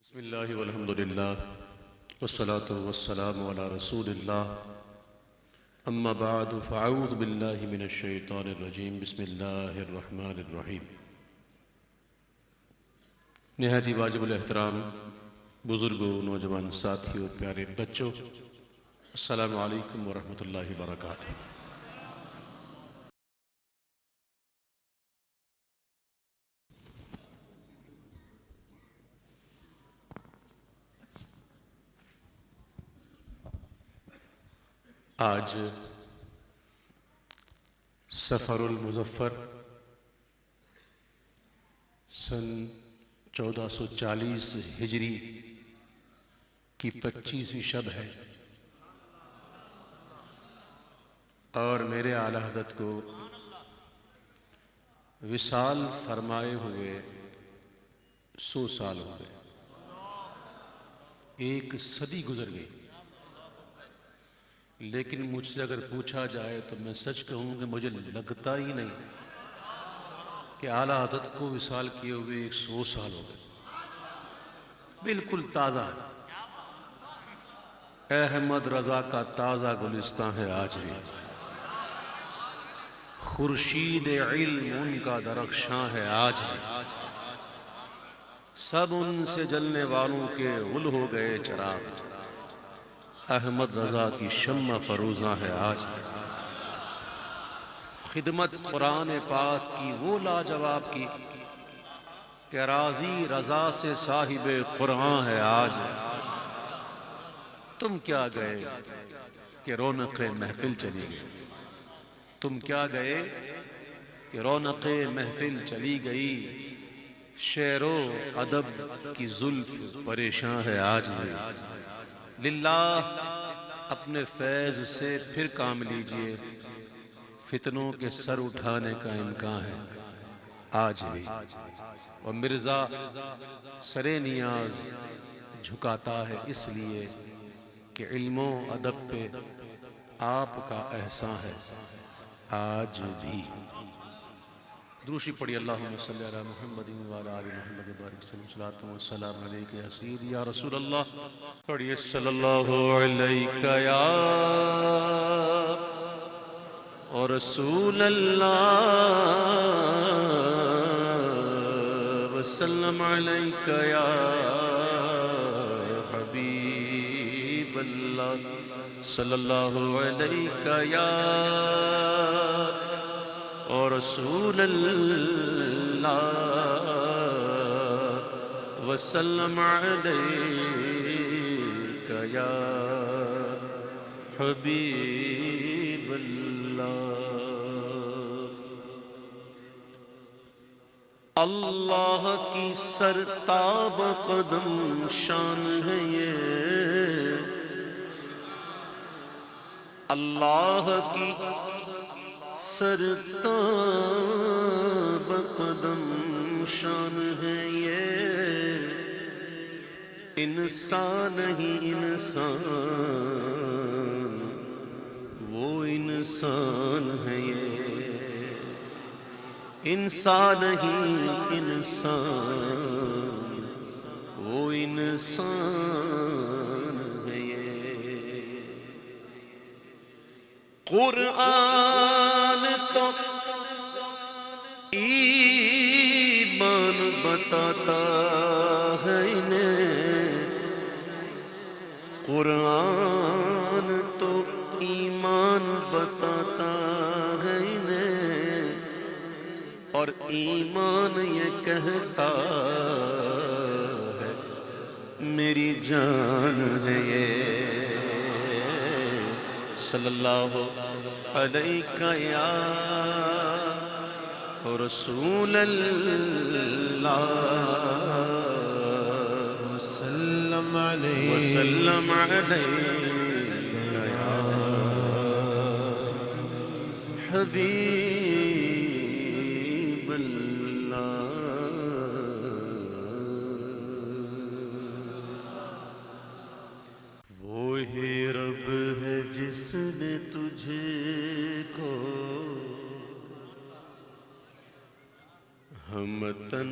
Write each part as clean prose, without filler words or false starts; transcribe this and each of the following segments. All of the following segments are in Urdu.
بسم اللہ والحمد للہ والصلاة والسلام علی رسول اللہ اما بعد فاعوذ باللہ من الشیطان الرجیم بسم اللہ الرحمن الرحیم۔ نہایت ہی واجب الاحترام بزرگوں، نوجوان ساتھیوں، پیارے بچوں، السلام علیکم ورحمۃ اللہ وبرکاتہ۔ آج سفر المظفر سن 1440 ہجری کی 25ویں شب ہے، اور میرے اعلیٰ حضرت کو وصال فرمائے ہوئے 100 سال ہو گئے، ایک صدی گزر گئی۔ لیکن مجھ سے اگر پوچھا جائے تو میں سچ کہوں کہ مجھے لگتا ہی نہیں کہ اعلیٰ حضرت کو وصال کیے ہوئے 100 سال ہو گئے، بالکل تازہ ہے۔ احمد رضا کا تازہ گلستان ہے آج بھی، خورشید علم ان کا درخشاں ہے آج بھی، سب ان سے جلنے والوں کے غل ہو گئے چراغ، احمد رضا کی شمع فروزاں ہے آج بھی۔ خدمت قرآن پاک کی وہ لاجواب کی کہ راضی رضا سے صاحب قرآن ہے آج بھی۔ تم کیا گئے کہ رونق محفل چلی گئی، تم کیا گئے کہ رونق محفل چلی گئی، شعر و ادب کی زلف پریشاں ہے آج بھی۔ للہ اپنے فیض سے پھر کام لیجئے، فتنوں کے سر اٹھانے کا امکان ہے آج بھی۔ اور مرزا سر نیاز جھکاتا ہے اس لیے کہ علم و ادب پہ آپ کا احسان ہے آج بھی۔ دروشی پڑھی، اللہم صلی علی محمد وعلی آل محمد بارک وسلم، صلاۃ و سلام علیک یا سیدی یا رسول اللہ۔ پڑھیے صلی اللہ علیہ یا رسول اللہ وسلم علیک یا حبیب اللہ، صلی اللہ علیہ یا رسول اللہ وسلم علیک یا حبیب اللہ۔ اللہ کی سرتاب قدم شان ہے یہ، اللہ کی سرتاب قدم شان ہے یہ، انسان ہی انسان وہ انسان ہے یہ، انسان ہی انسان وہ انسان ہے یہ۔ قرآن تو ایمان بتاتا ہے انہیں، قرآن تو ایمان بتاتا ہے انہیں، اور ایمان یہ کہتا ہے میری جان ہے یہ، صلی اللہ علیہ یا رسول اللہ وسلم علیہ یا حبیب اللہ۔ وہی رب ہے جس نے تجھے کو ہمتن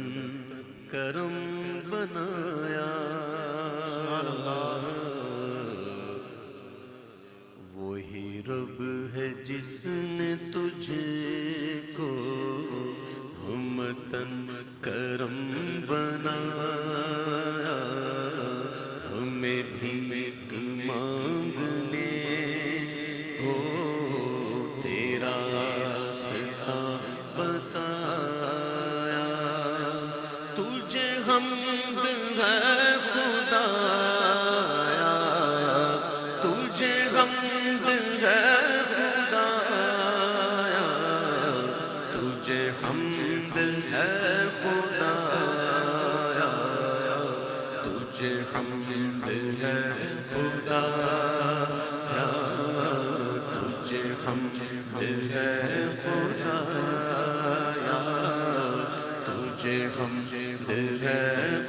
کرم بنایا، جس نے تجھے کو ہمتن کرم بنایا ہمیں بھی ایک مانگنے ہو تیرا راستہ بتایا تجھے حمد ہے خدایا تجھے حمد ہے خدایا تجھے حمد ہے خدایا تجھے حمد ہے خدایا تجھے حمد ہے خدایا تجھے حمد ہے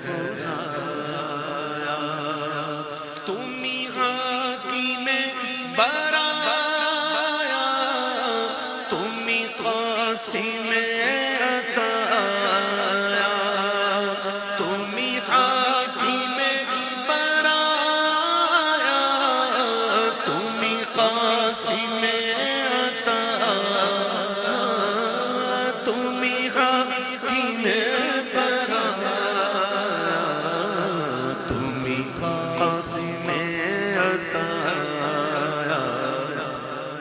خدایا تم ہی حکیم برایا تم ہی قاسم عطایا تم ہی حکیم برایا تم ہی قاسم عطایا تم ہی حکیم برایا تم ہی قاسم عطایا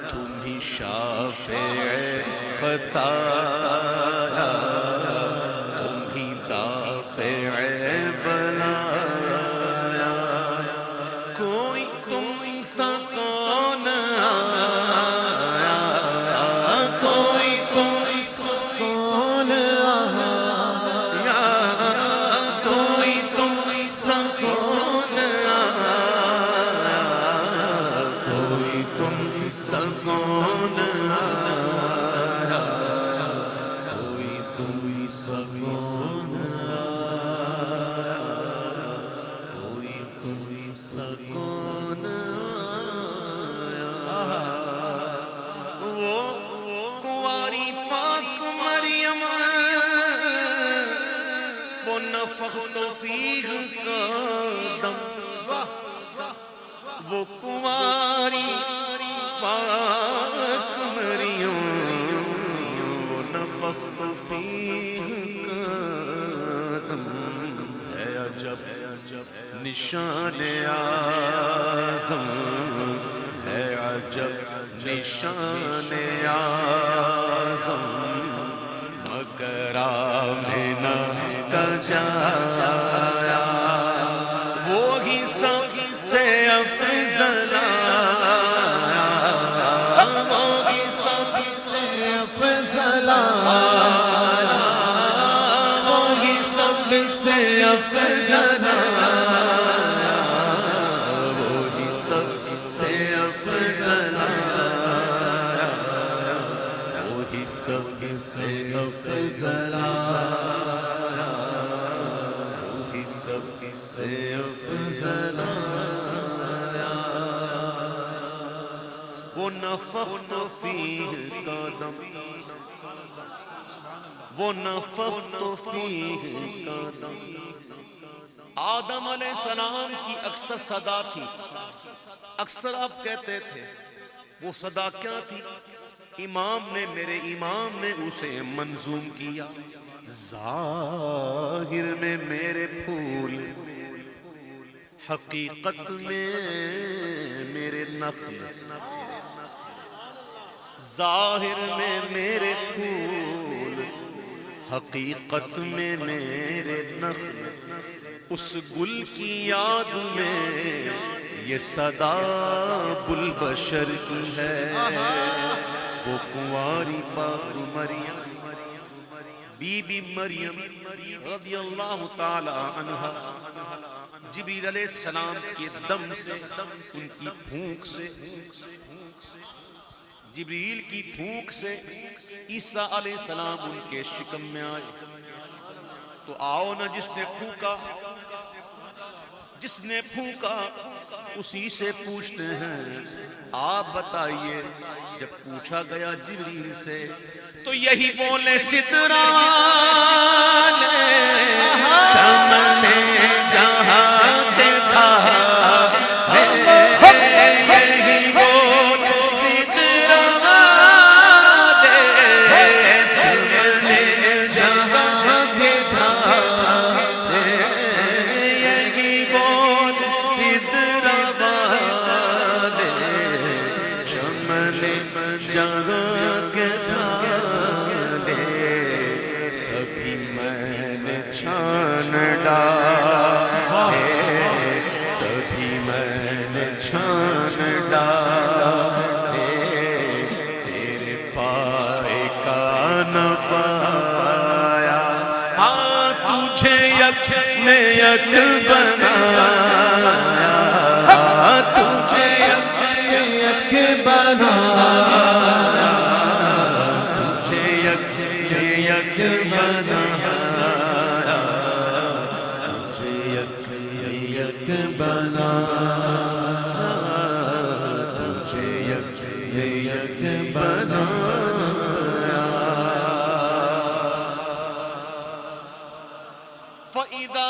تم ہی شافع خطایا تم ہی دافع بلایا کوئی تم سا کون آیا کوئی تم سا کون آیا کوئی تم سا کون آیا کوئی تم سا کون آیا کوئی تم سا کون آیا کوئی تم سا کون آیا وہ کنواری پاک مریم وہ نفخت فیہ کا دم وہ کنواری پاک مریم وہ نفخت فیہ کا دم ہے عجب نشان اعظم ہے عجب نشان اعظم مگر آمنہ کا جایا وہی سب سے افضل آیا وہی سب سے افضل آیا وہی سب سے افضل آیا وہی سب سے افضل آیا وہی سب سے افضل آیا وہی سب سے افضل آیا وہ نفخت فیہ کا دم وہ نفخت فیہ کا دم آدم علیہ السلام کی اکثر صدا تھی اکثر آپ کہتے تھے وہ صدا کیا تھی میرے امام نے اسے منظوم کیا ظاہر میں میرے پھول حقیقت میں میرے نخل ظاہر میں میرے پھول حقیقت میں میرے نخل اس گل کی یاد میں یہ صدا بلبشر کی ہے وہ کنواری پاک مریم بی بی مریم رضی اللہ تعالی عنہا جبریل علیہ السلام کے دم سے ان کی پھونک سے جبریل کی پھونک سے عیسیٰ علیہ السلام ان کے شکم میں آئے تو آؤ نا جس نے پھونکا اسی سے پوچھتے ہیں آپ بتائیے جب پوچھا گیا جبریل سے تو یہی بولے سدران چمن جہاں پہ تھا یہی بولے سدران ڈالے سبھی میں نے چھان ڈالے تیرے پائے کا نہ پایا ہاں تجھے یک نے یک بنایا تجھے یک نے یک بنایا تجھے یک نے یک بنایا تجھے یک نے یک بنایا تجھے یک نے یک بنایا فَإِذَا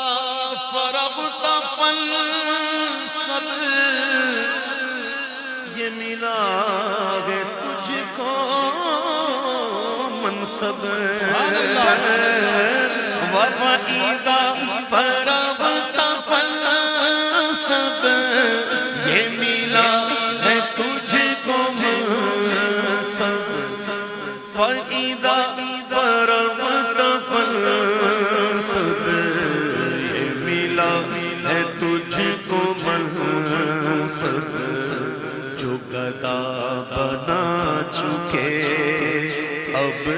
فَرَغْتَ فَانْصَبْ یہ ملا ہے تجھ کو منصب وَفَإِذَا فَرَغْتَ فَانْصَبْ یہ ملا ہے تجھ کو منصب فَإِذَا فَرَغْتَ فَانْصَبْ یہ ملا ہے تجھ کو منصب جو گدا بنا چکے اب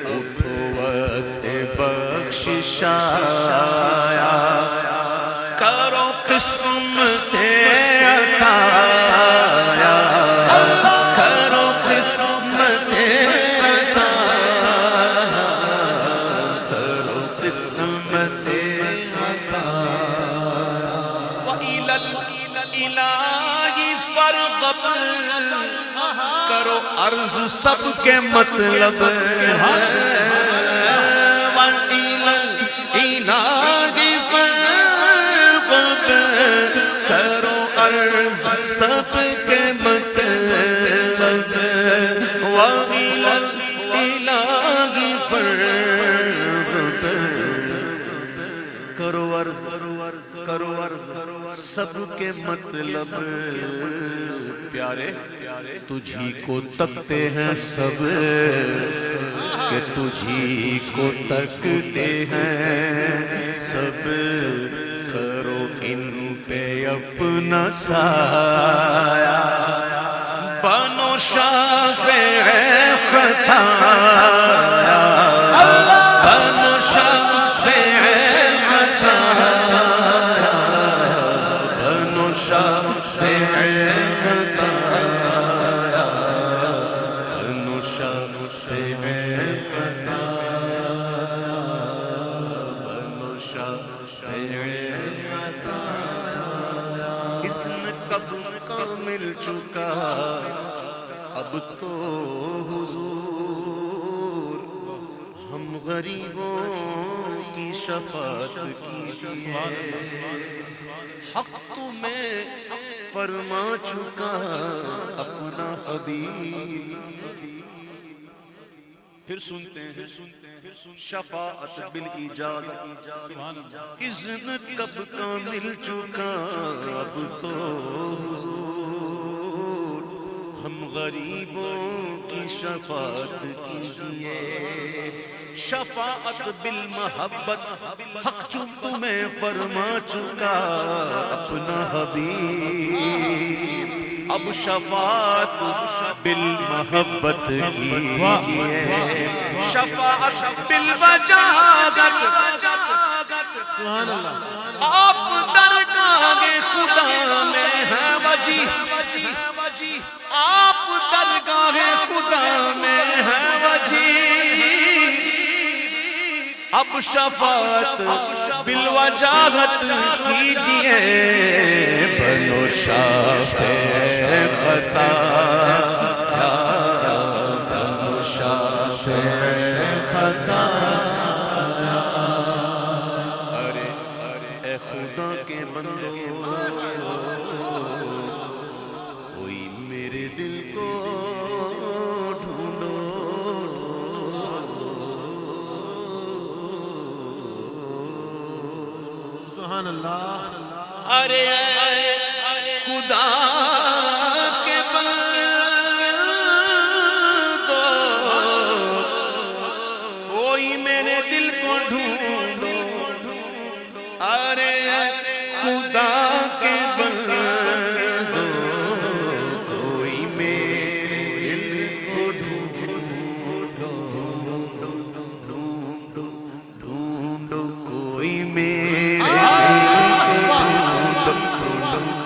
اٹھو وقت بخشش آیا کرو قسمت عطا کرو قسمت عطا کرو قسمت عطا وَإِلَى الْإِلَٰهِ فَارْغَب کرو عرض سب کے مطلب وَإِلَى الْإِلَٰهِ فَارْغَب کرو عرض سب کے مطلب وَإِلَى الْإِلَٰهِ فَارْغَب کرو عرض سب کے مطلب پیارے تجھی کو تکتے ہیں سب کہ تجھی کو تکتے ہیں سب کرو ان پہ اپنا سایہ بنو شافع خطایا بنو شافع خطایا بنو شافع خطایا بنو شافع خطایا بنو شافع خطایا اس میں کب کا مل چکا اب تو حضور ہم غریبوں کی شفاعت کیجئے حق تمہیں فرما چکا اپنا حبیب پھر سنتے ہیں شفاعت بالایجازت اذن کب کا مل چکا اب تو حضور ہم غریبوں کی شفاعت کیجئے شفاعت بالمحبت حق چون تمہیں فرما چکا اپنا حبیب اب شفاعت بالمحبت کیجئے شفاعت بالوجاہت آپ درگاہ خدا میں ہیں وجی آپ درگاہ خدا میں ہیں وجی اب شفاعت بالوجاہت کیجئے بنو شافع خطایا بنو شافع خطایا ارے اے خدا کے بندو کوئی میرے دل کو ڈھونڈو سبحان اللہ ارے خدا کے بندو کوئی میرے دل کو ڈھونڈو خدا کے بندو کوئی میرے دل کو ڈھونڈو ڈھونڈو کوئی میرے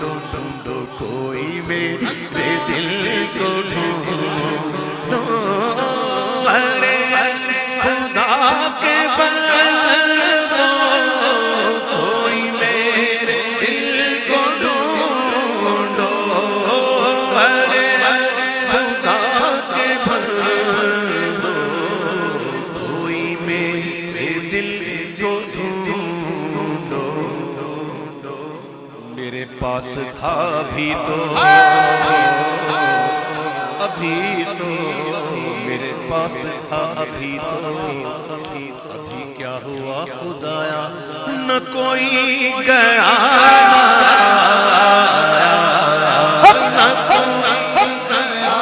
ڈھونڈو کوئی میرے دل کو ڈھونڈو ارے خدا کے بندو کوئی میرے دل کو ڈھونڈو ارے خدا کے بندو کوئی میرے دل کو ڈھونڈو میرے پاس تھا ابھی تو میرے پاس تھا ابھی کیا ہوا خدایا نہ کوئی گیا نہ کوئی گیا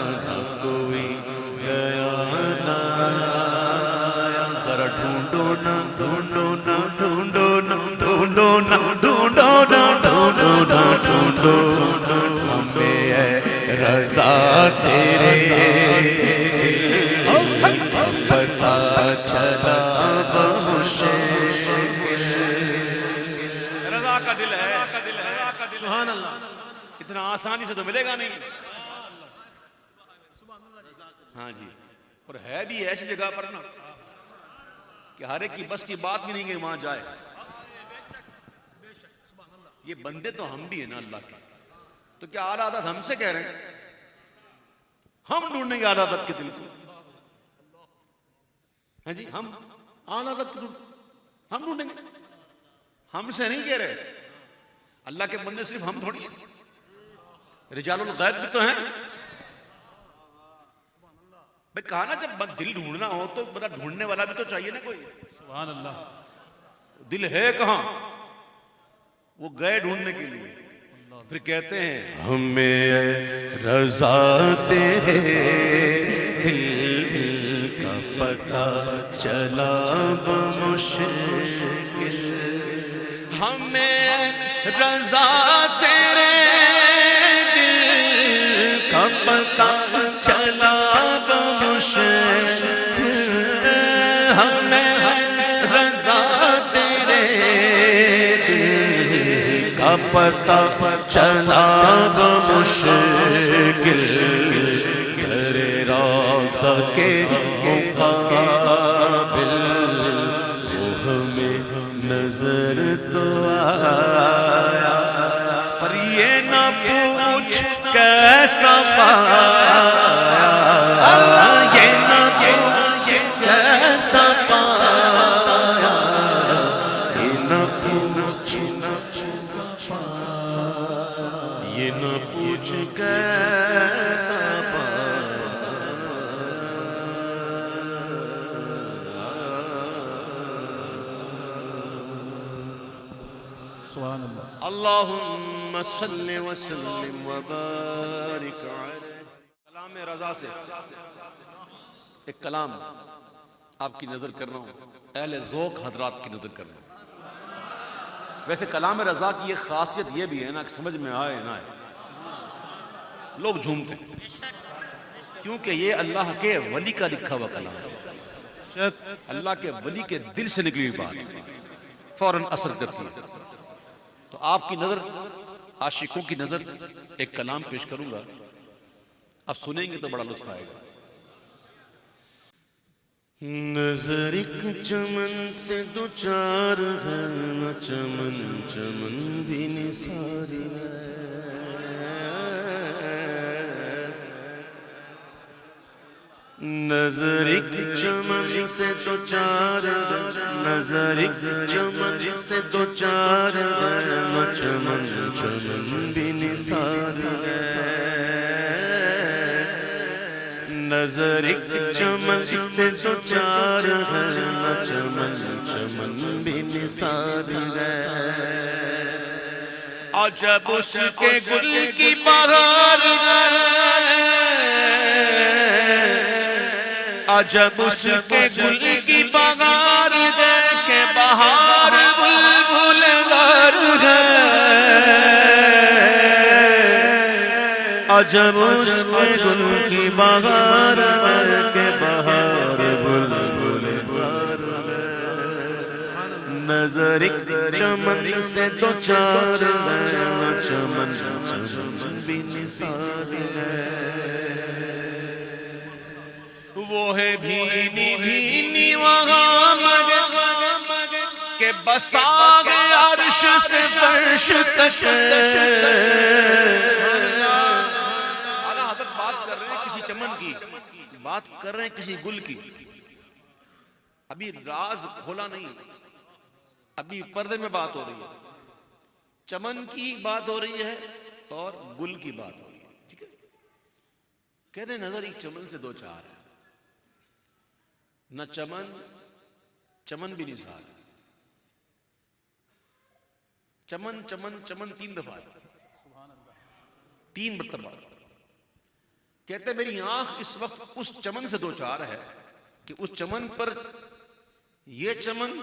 نہ کوئی گیا نہ ذرا ڈھونڈو نہ ڈھونڈو نہ ڈھونڈو نہ ڈھونڈو نہ ڈھونڈو نہ ڈھونڈو نہ ڈھونڈو ہمیں اے رضا تیرے پتہ چلا رضا کا دل ہے سبحان اللہ اتنا آسانی سے تو ملے گا نہیں ہاں جی اور ہے بھی ایسی جگہ پر نا کہ ہر ایک کی بس کی بات بھی نہیں کہ وہاں جائے یہ بندے تو ہم بھی ہیں نا اللہ کے تو کیا اعلیٰ حضرت ہم سے کہہ رہے ہیں ہم ڈھونڈیں گے اعلیٰ حضرت کے دل کو ہاں جی ہم اعلیٰ حضرت کو ہم ڈھونڈیں گے ہم سے نہیں کہہ رہے اللہ کے بندے صرف ہم تھوڑی ہیں رجال الغیب بھی تو ہیں بھئی کہا نا جب دل ڈھونڈنا ہو تو بڑا ڈھونڈنے والا بھی تو چاہیے نا کوئی سبحان اللہ دل ہے کہاں وہ گئے ڈھونڈنے کے لیے پھر کہتے ہیں ہمیں رضا تیرے دل کا پتہ چلا بمشکل ہمیں رضا تیرے دل کا پتہ چلا ہمیں رضا تیرے دل کا پتہ چلا بمشکل تیرے روضہ کے مقابل وہ ہمیں نظر تو آیا پر یہ نہ پوچھ کیسا پایا یہ نہ پوچھ کیسا پایا یہ نہ پوچھ یہ نہ پوچھ کیسا پایا سبحان اللہ اللہم صلی وسلم وبارک علیہ کلام رضا سے ایک کلام آپ کی نظر کر رہا ہوں اہل ذوق حضرات کی نظر کر رہا ہوں ویسے کلام رضا کی ایک خاصیت یہ بھی ہے نا کہ سمجھ میں آئے نہ آئے لوگ جھومتے ہیں کیونکہ یہ اللہ کے ولی کا لکھا ہوا کلام ہے اللہ کے ولی کے دل سے نکلی ہوئی بات فوراً اثر کرتی ہے تو آپ کی نظر عاشقوں کی نظر ایک کلام پیش کروں گا اب سنیں گے تو بڑا لطف آئے گا نظر ایک چمن سے دو چار ہے نہ چمن چمن بھی نثار ہے نظر ایک چمن سے دو چار نظر ایک چمن سے دو چار نہ چمن چمن بھی نثار ہے نظر ایک چمن سے دو چار ہے نہ چمن چمن بھی نثار ہے اور جب اس کے گل کی بہار ہے عجب اس کے گل کی بہار ہے کہ بہار بلبل غار ہے عجب اس کے گل کی بہار ہے کہ بہار بلبل غار ہے نظر ایک چمن سے دو چار ہے چمن چمن بھی نثار ہے وہ ہے بھینی بھینی وہاں مگے کہ بساغ عرش سے فرش تک اعلیٰ حضرت بات کر رہے ہیں کسی چمن کی بات کر رہے ہیں کسی گل کی ابھی راز کھولا نہیں ابھی پردے میں بات ہو رہی ہے چمن کی بات ہو رہی ہے اور گل کی بات ہو رہی ہے ٹھیک ہے کہتے ہیں نظر ایک چمن سے دو چار ہے نہ چمن چمن بھی نثار چمن چمن چمن تین دفعہ تین مرتبہ کہتے ہیں میری آنکھ اس وقت اس چمن سے دو چار ہے کہ اس چمن پر یہ چمن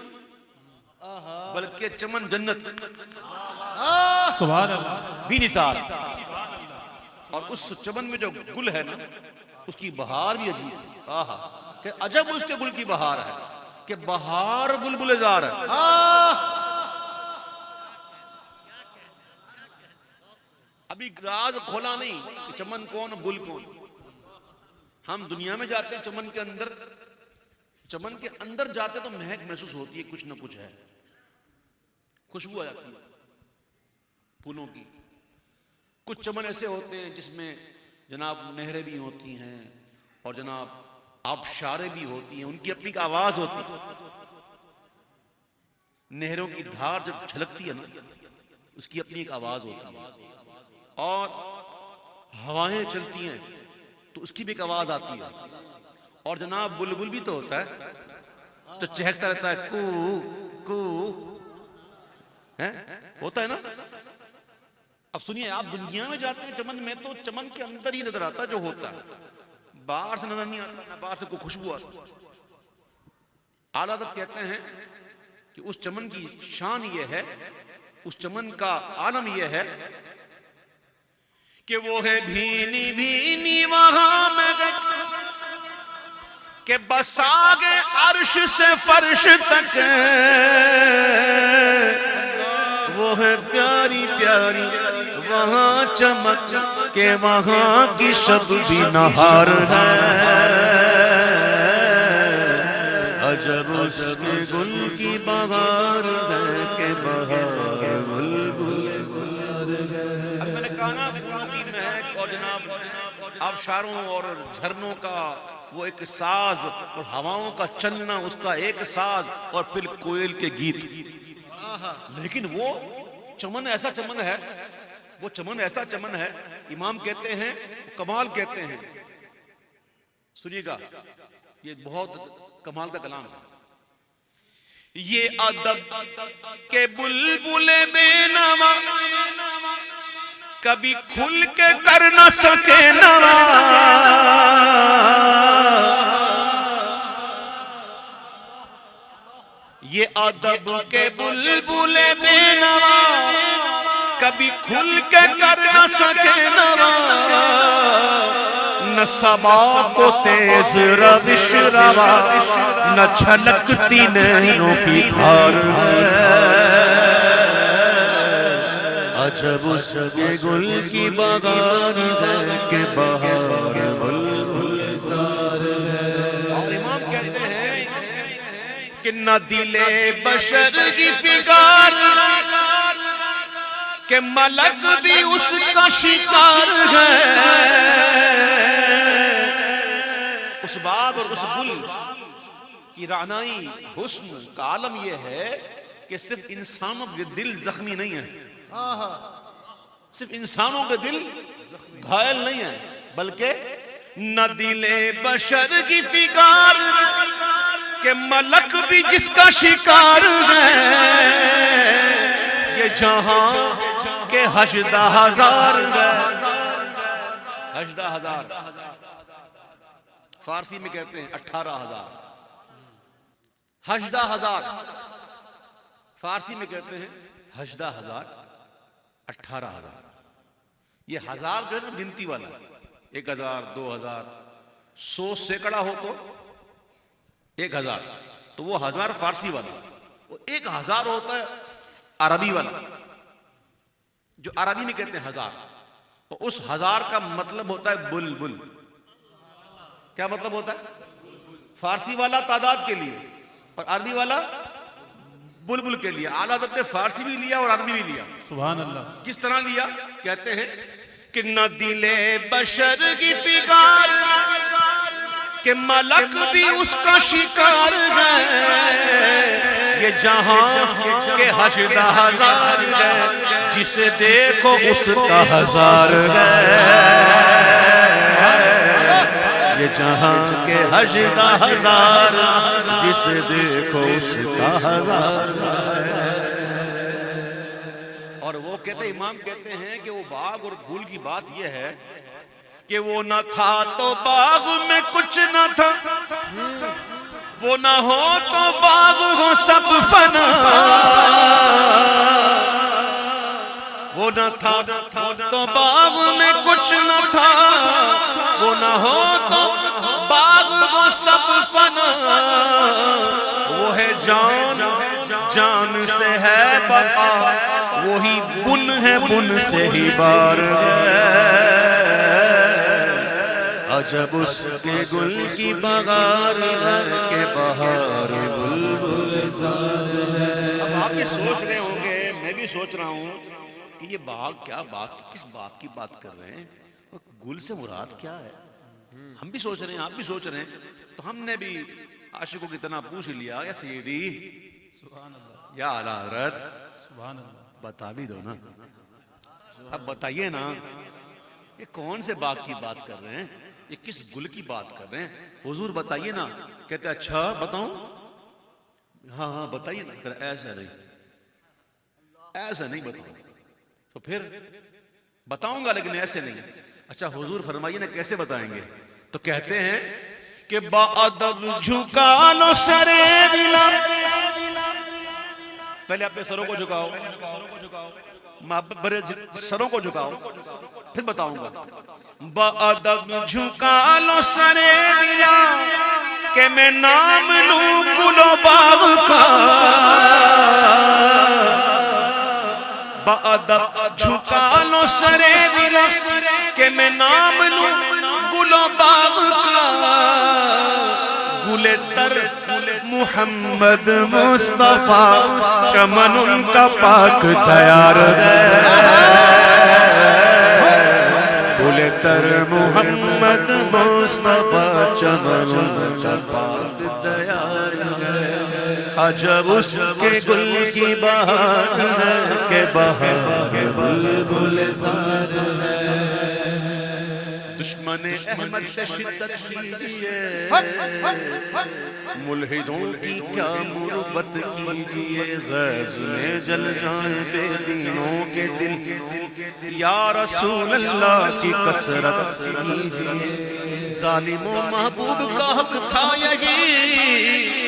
بلکہ چمن جنت سبحان اللہ بھی نثار اور اس چمن میں جو گل ہے نا اس کی بہار بھی عجیب آہا کہ عجب اس کے گل کی بہار ہے کہ بہار بلبل زار ہے ابھی راز کھولا نہیں کہ چمن کون گل کون ہم دنیا میں جاتے ہیں چمن کے اندر جاتے تو مہک محسوس ہوتی ہے کچھ نہ کچھ ہے خوشبو آ جاتی ہے پھولوں کی کچھ چمن ایسے ہوتے ہیں جس میں جناب نہریں بھی ہوتی ہیں اور جناب آبشاریں بھی ہوتی ہیں ان کی اپنی ایک آواز ہوتی ہے نہروں کی دھار جب چھلکتی ہے نا اس کی اپنی ایک آواز ہوتی ہے اور ہوائیں چلتی ہیں تو اس کی بھی ایک آواز آتی ہے اور جناب بلبل بھی تو ہوتا ہے تو چہکتا رہتا ہے کو کو ہوتا ہے نا اب سنیے آپ دنیا میں جاتے ہیں چمن میں تو چمن کے اندر ہی نظر آتا جو ہوتا ہے باہر سے نظر نہیں آتا نہ باہر سے کوئی خوشبو آتی اعلیٰ حضرت کہتے ہیں کہ اس چمن کی شان یہ ہے اس چمن کا عالم یہ ہے کہ وہ ہے بھینی بھینی وہاں میں کہ بساغ عرش سے فرش تک وہ ہے پیاری پیاری وہاں چمک کہ وہاں کی شب بھی نہار ہے عجب اس کے گل کی بہار ہے کہ بہار بلبل زار ہے اب میں نے کہا نا پھولوں کی مہک اور جناب آبشاروں اور جھرنوں کا وہ ایک ساز اور ہواؤں کا چلنا اس کا ایک ساز اور پھر کوئل کے گیت لیکن وہ چمن ایسا چمن ہے وہ چمن ایسا چمن ہے امام کہتے ہیں کمال کہتے ہیں سنیے گا یہ بہت کمال کا کلام ہے یہ ادب کے بلبل بے نوا کبھی کھل کے کر نہ سکے نوا یہ ادب کے بلبل بے نوا کبھی کھل کے کر نہ سکے نوا نہ سبا کو تیز روش روا نہ چھلکتی نینوں کی دھار ہے عجب اس کے گل کی بہار ہے کہ بہار بلبل زار ہے اور امام کہتے ہیں کہ نہ دل بشر کی فکار کہ ملک بھی اس کا شکار ہے اس باغ اور اس گل کی رعنائی حسن کا عالم یہ ہے کہ صرف انسانوں کے دل زخمی نہیں ہیں صرف انسانوں کے دل گھائل نہیں ہیں بلکہ نہ دل بشر کی فکار کہ ملک بھی جس کا شکار ہے یہ جہاں کے 80,000 80,000 فارسی میں کہتے ہیں 18,000. 18,000 فارسی میں کہتے ہیں 18,000 18,000. یہ ہزار جو ہے نا گنتی والا, 1,000 2,000 100 سینکڑا ہو تو 1,000, تو وہ 1000 فارسی والا. وہ 1,000 ہوتا ہے عربی والا, جو عربی میں کہتے ہیں 1000. اور اس 1000 کا مطلب ہوتا ہے بلبل. کیا مطلب ہوتا ہے؟ فارسی والا تعداد کے لیے اور عربی والا بلبل کے لیے. اعلیٰ حضرت نے فارسی بھی لیا اور عربی بھی لیا. سبحان اللہ. کس طرح لیا؟ کہتے ہیں کہ نہ دل بشر کی فکار کہ ملک بھی اس کا شکار ہے, یہ جہاں کے 18,000 ہے, جسے دیکھو اس کا 1000 ہے. یہ جہاں کے 18,000 جسے دیکھو اس کا 1000 ہے. اور وہ کہتے ہیں, امام کہتے ہیں کہ وہ باغ اور پھول کی بات یہ ہے کہ وہ نہ تھا تو باغ میں کچھ نہ تھا, وہ نہ ہو تو باغ ہو سب فنا. وہ نہ تھا تو باغ میں کچھ نہ تھا, وہ نہ ہو تو باغ ہو سب فنا. وہ ہے جان, جان سے ہے بقا, وہی بن ہے بن سے ہی بار ہے. عجب اس کے گل کی بہار ہے کہ بہار بلبل ساز ہے. اب آپ بھی سوچ رہے ہوں گے, میں بھی سوچ رہا ہوں کہ یہ باغ کیا باغ, کس باغ کی بات کر رہے ہیں, گل سے مراد کیا ہے؟ ہم بھی سوچ رہے ہیں, آپ بھی سوچ رہے ہیں. تو ہم نے بھی عاشقوں کی طرح پوچھ لیا, یا سیدی سبحان اللہ. یا اعلیٰ حضرت سبحان اللہ. بتا بھی دو نا, اب بتائیے نا, یہ کون سے باغ کی بات کر رہے ہیں, یہ کس گل کی بات کر رہے ہیں؟ حضور بتائیے نا. کہتے اچھا بتاؤں؟ ہاں ہاں بتائیے نا. ایسا نہیں, ایسا نہیں بتاؤں. تو پھر بتاؤں گا لیکن ایسے نہیں. اچھا حضور فرمائیے نا کیسے بتائیں گے؟ تو کہتے ہیں کہ بادب جھکا لو سرے بلا, پہلے اپنے سروں کو جھکاؤ, سروں کو جھکاؤ, پھر بتاؤں گا. بادب جھکا لو سرے بلا کہ میں نام لوں گل و باغ کا. بادب جھکا لو سرے بلا کہ میں نام لوں گل و باغ کا. گل تر محمد مصطفیٰ چمن ان کا پاک تیار ہے. گل تر محمد مصطفیٰ چمن ان کا پاک تیار ہے. عجب اس کے گل کی بہار ہے کہ بہار بلبل ساز ہے. دشمن احمد شدت کیجئے, ملحدوں کی کیا مربت کیجئے. غیظ میں جل جائیں بے دینوں کے دل, یا رسول اللہ کی کثرت کیجئے. ظالم و محبوب کا حق تھا یہی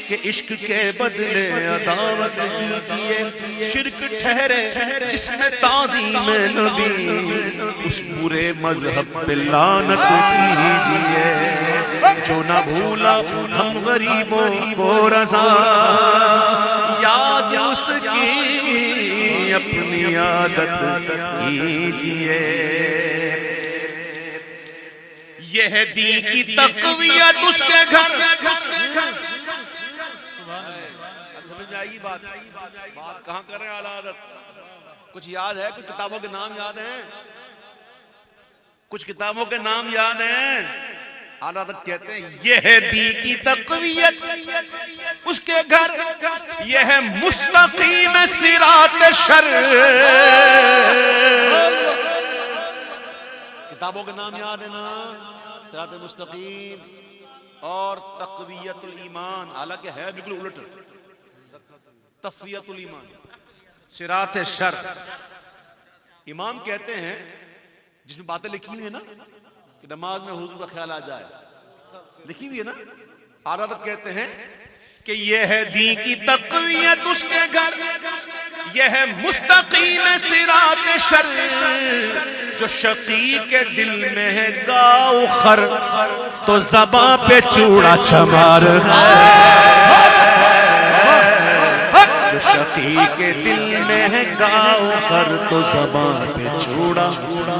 کہ عشق کے بدلے عداوت کیجئے. شرک ٹھہرے جس میں تعظیم نبی, اس برے مذہب پہ لعنت کیجئے. جو نہ بھولا ہم غریبوں کو رضا, یاد اس کی اپنی عادت کیجئے. یہ ہے دین کی تقویت اس کے گھر. بات کہاں کر رہے ہیں اعلیٰ حضرت؟ کچھ یاد ہے؟ کچھ کتابوں کے نام یاد ہیں؟ کچھ کتابوں کے نام یاد ہیں؟ اعلیٰ حضرت کہتے ہیں یہ ہے دین کی تقویت اس کے گھر, یہ ہے مستقیم صراط شر. کتابوں کے نام یاد ہے نا؟ صراط مستقیم اور تقویت الایمان, حالانکہ ہے بالکل الٹ. تقویت الایمان, صراط شر. امام کہتے ہیں جس میں باتیں لکھی ہوئی ہیں نا کہ نماز میں حضور کا خیال آ جائے, لکھی ہوئی ہے نا. اعلیٰ حضرت کہتے ہیں کہ یہ ہے دین کی تقویت اس کے گھر، یہ ہے مستقیم صراط شر، جو شقی کے دل میں ہے گاؤ خر تو زباں پہ چوڑا چمار ہے. جو شقی کے دل میں ہے گاؤ خر تو زباں پہ چوڑا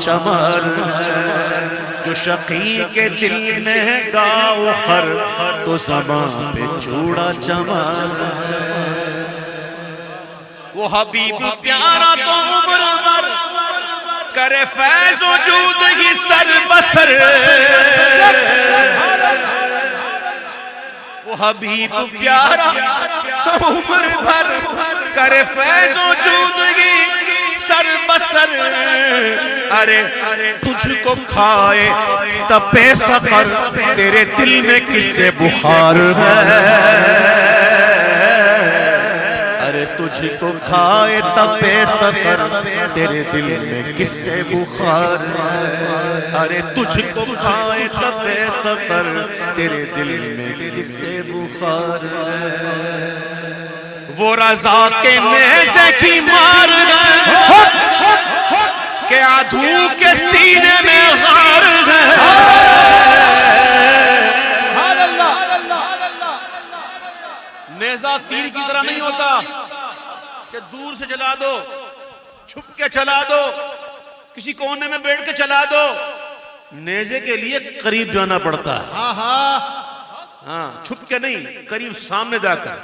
چمار ہے. جو شقی کے دل میں ہے گاؤ خر تو زباں پہ چوڑا چمار ہے. وہ حبیب پیارا تو عمر بھر کرے فیض وجود ہی سر بسر. وہ حبیب پیارا تو عمر بھر کرے فیض وجود ہی سر بسر. ارے تجھ کو کھائے تپے سفر، تیرے دل میں کس سے بخار ہے. ارے تجھ کو کھائے تپے سفر، تیرے دل میں کس سے بخار ہے. ارے تجھ کو کھائے تپے سفر، تیرے دل میں کس سے بخار ہے. وہ رضا کے نیزے کی مار ہے کہ عدو کے سینے میں غار ہے. نیزہ تیر کی طرح نہیں ہوتا کہ دور سے چلا دو، چھپ کے چلا دو، کسی کونے میں بیٹھ کے چلا دو. نیزے کے لیے قریب جانا پڑتا ہے. ہاں چھپ کے نہیں، قریب سامنے جا کر.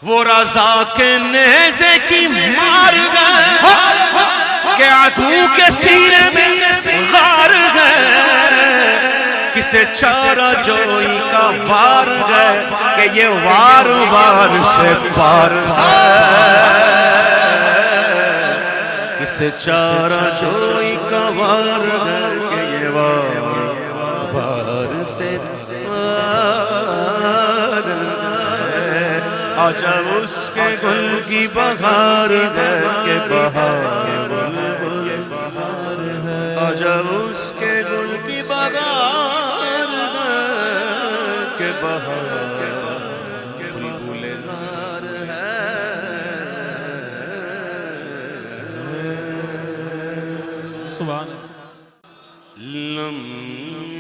وہ رضا کے نیزے کی مار گئے کہ عدو کے سینے میں غار ہے. کسے چارہ جوئی کا وار گئے کہ یہ وار وار سے پار ہے. کسے چارہ جوئی کا وار گئے کہ یہ وار وار سے پار ہے. آجا اس کے گل کی بہار ہے کہ بہار ہے. آجا اس کے گل کی بہار ہے کہ بہار بلبل زار ہے. سبحان لم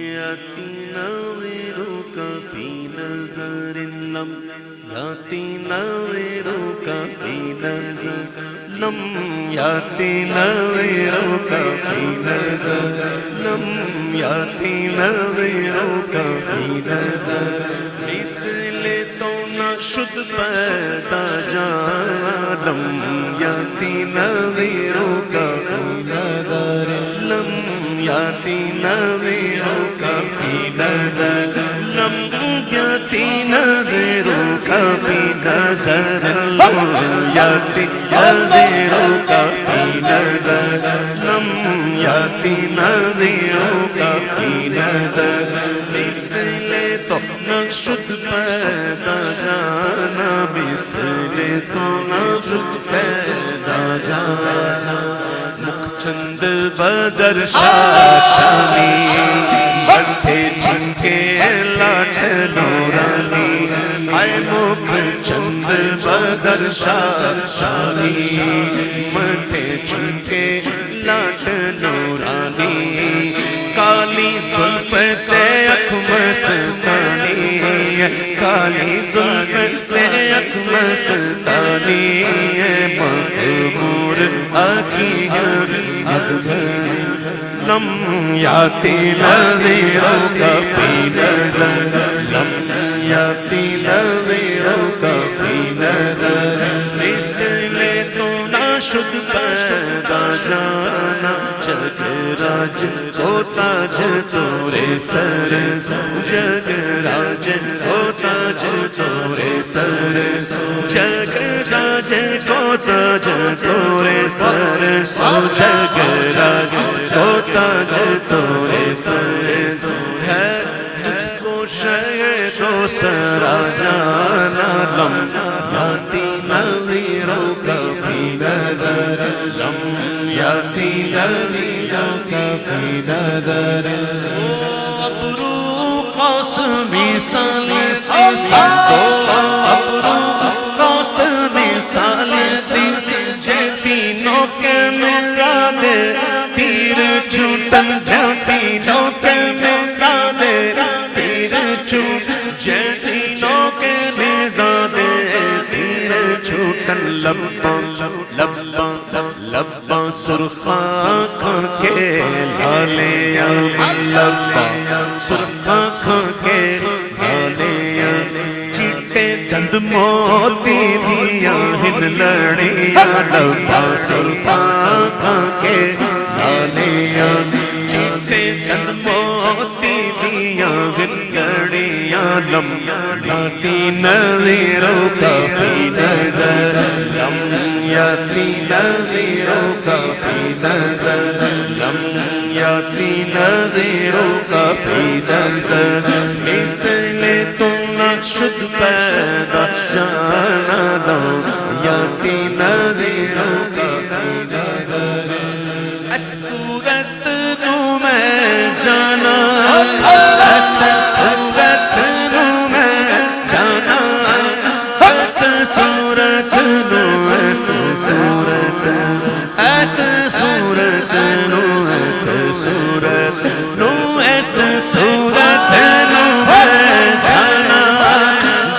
یاتی نظرک فی نظر، لم یاتی نظرک فی نظر، لم یاتی نظرک فی نظر، لم یاتی نظرک فی نظر. مثل تو نہ شد پیدا جان، لم یاتی نظرک فی نظر، لم یاتی نظرک فی نظر، لم یاتی نظرک فی نظر، لم یاتی نظرک فی نظر، لم یاتی نظرک فی نظر. مثل تو نہ شد پیدا جانا، مثل تو نہ شد پیدا جانا. مکھ چند بدر شاشانی، متھے جھنکے لاٹھ نورانی. اے مکھ چند بدر شاشانی، متھے جھنکے لاٹھ نورانی. کالی زلف تے اکھ مستانی، کالی زلف تے اکھ مستانی. مغمور آنکھیں لم یاتی نظرک فی نظر، لم یاتی نظرک فی نظر. مثل تو نہ شد پیدا جانا، جگ راج کو تاج تورے سر، جگ راج کو تاج تورے سر، جگ راج کو تاج تورے سر، جگ راج کو تاج تورے سر. ہے تجھ کو شے تو سرا جانا، لم یاتی نظرک فی نظر، لم یاتی نظرک فی نظر. ابرو تینوں کے ملا دے تیر چھوٹن جو تینوں کے ملا دے تیر چھوٹ جو تینوں کے ملا دے تیر چھوٹن لباں لباں لباں سرخاں کھاں کے لالیاں لباں سرخاں کھاں کے لالیاں چیٹے چند موتی دیاں ہن لڑیاں لباں سرخاں کھاں کے لالیاں چیٹے چند موتی دیاں ہن لڑیاں لمحاتی نظروں کا فی نظر لمحاتی نظروں کا فی نظر لمحاتی نظروں کا فی نظر اس لئے تم نقشد پیدا جانا دو یاتی نظروں کا فی نظر صورت نو میں جانا صورت نو میں جانا صورت نو صورت ایسے صورت نو ایسے صورت نو ایسے صورت نو جانا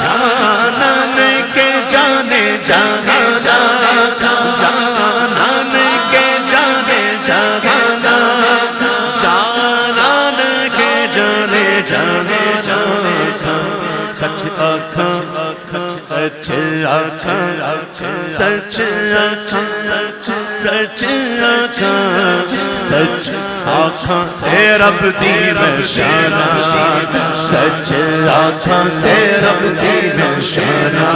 جانا لے کے جانے جانا جانا جانا لے کے جانے جانا جانا لے کے جانے جانے جانے سچ آنکھاں سچ آنکھاں سچ آنکھاں سچ آنکھاں سچ آنکھاں سے رب دی نشانہ سچ آنکھاں سے رب دی نشانہ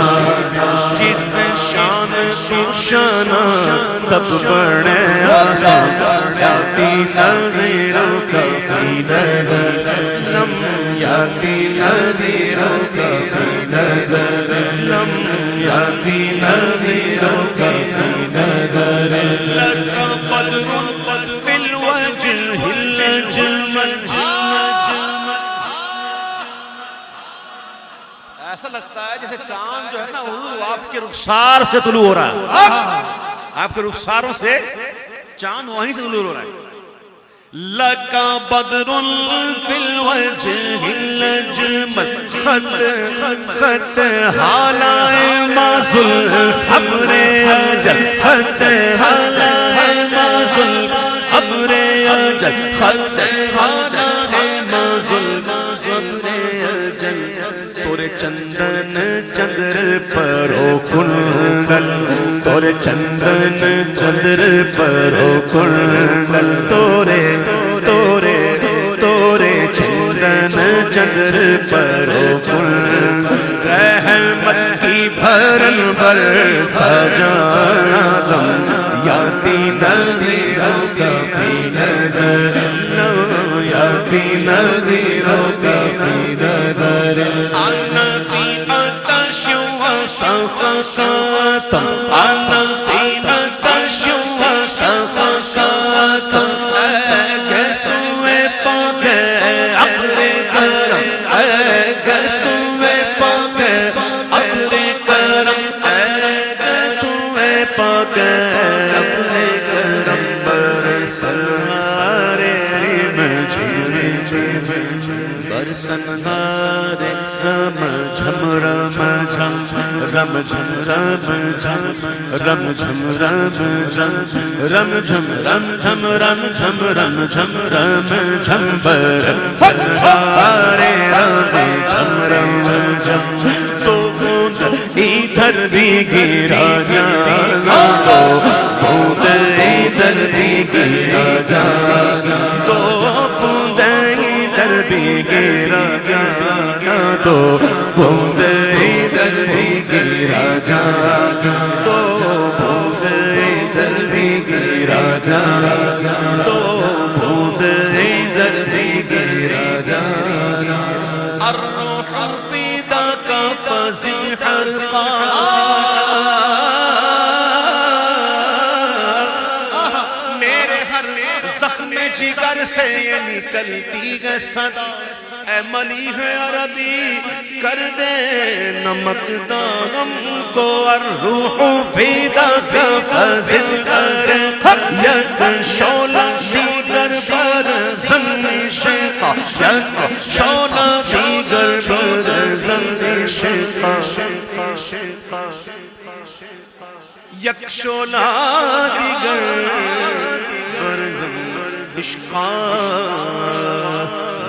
جس شان کو شانہ سب بڑے آسان یاتی نظروں کا فی نظر یاتی نظروں کا فی نظر یاتی نظروں کا فی نظر لک بدر فی الوجه الجمل ایسا لگتا ہے جیسے چاند جو ہے نا حضور آپ کے رخسار سے طلوع ہو رہا ہے آپ کے رخساروں سے چاند وہیں سے طلوع ہو رہا ہے لَكَ بَدْرٌ فِي الْوَجْهِ الْأَجْمَلِ خط حالائے معزول ابر اجل خط حالائے معزول ابر اجل خط حالائے معزول ابر اجل تورے چندن چندر پرو کنڈل تورے چندن چندر پرو کنڈل تورے تورے تورے چندن چندر پرو کنڈل رحمت کی بھرن بھر سجانا یاتی نظروں کا فی نظر یاتی نظروں کا فی نظر آنا فی آتش و صفصاتم آنا فی آتش و صفصاتم گسوے پاک ابر کرم گسوے پاک ابر کرم گسوے پاک ابر کرم برسنارے برسنارے رم جھم رم جھم رم جھم رم جھم رم جھم رم جھم رم جھم رم جھم رم جھم رم جھم رم جھم برسنارے رم جھم رم جھم تو بوند ادھر بھی گرا جانا تو بوند ادھر بھی گرا جانا تو بوند ادھر بھی گرا جانا تو بوند ادھر بھی گرا جانا تو بوند ادھر بھی گرا جانا تو بوند ادھر بھی گرا جانا الروح الفدا کا فضیح میرے ہر زخم جگر سے نکلتی ہے صدا اے ملیح عربی کر دے نمک داغم کو الروح فیدا کا فضل کرے یک شعلہ دیگر پر زنی شیقہ یک شعلہ دیگر پر زنی شیقہ یک شعلہ دیگر پر زنی عشقہ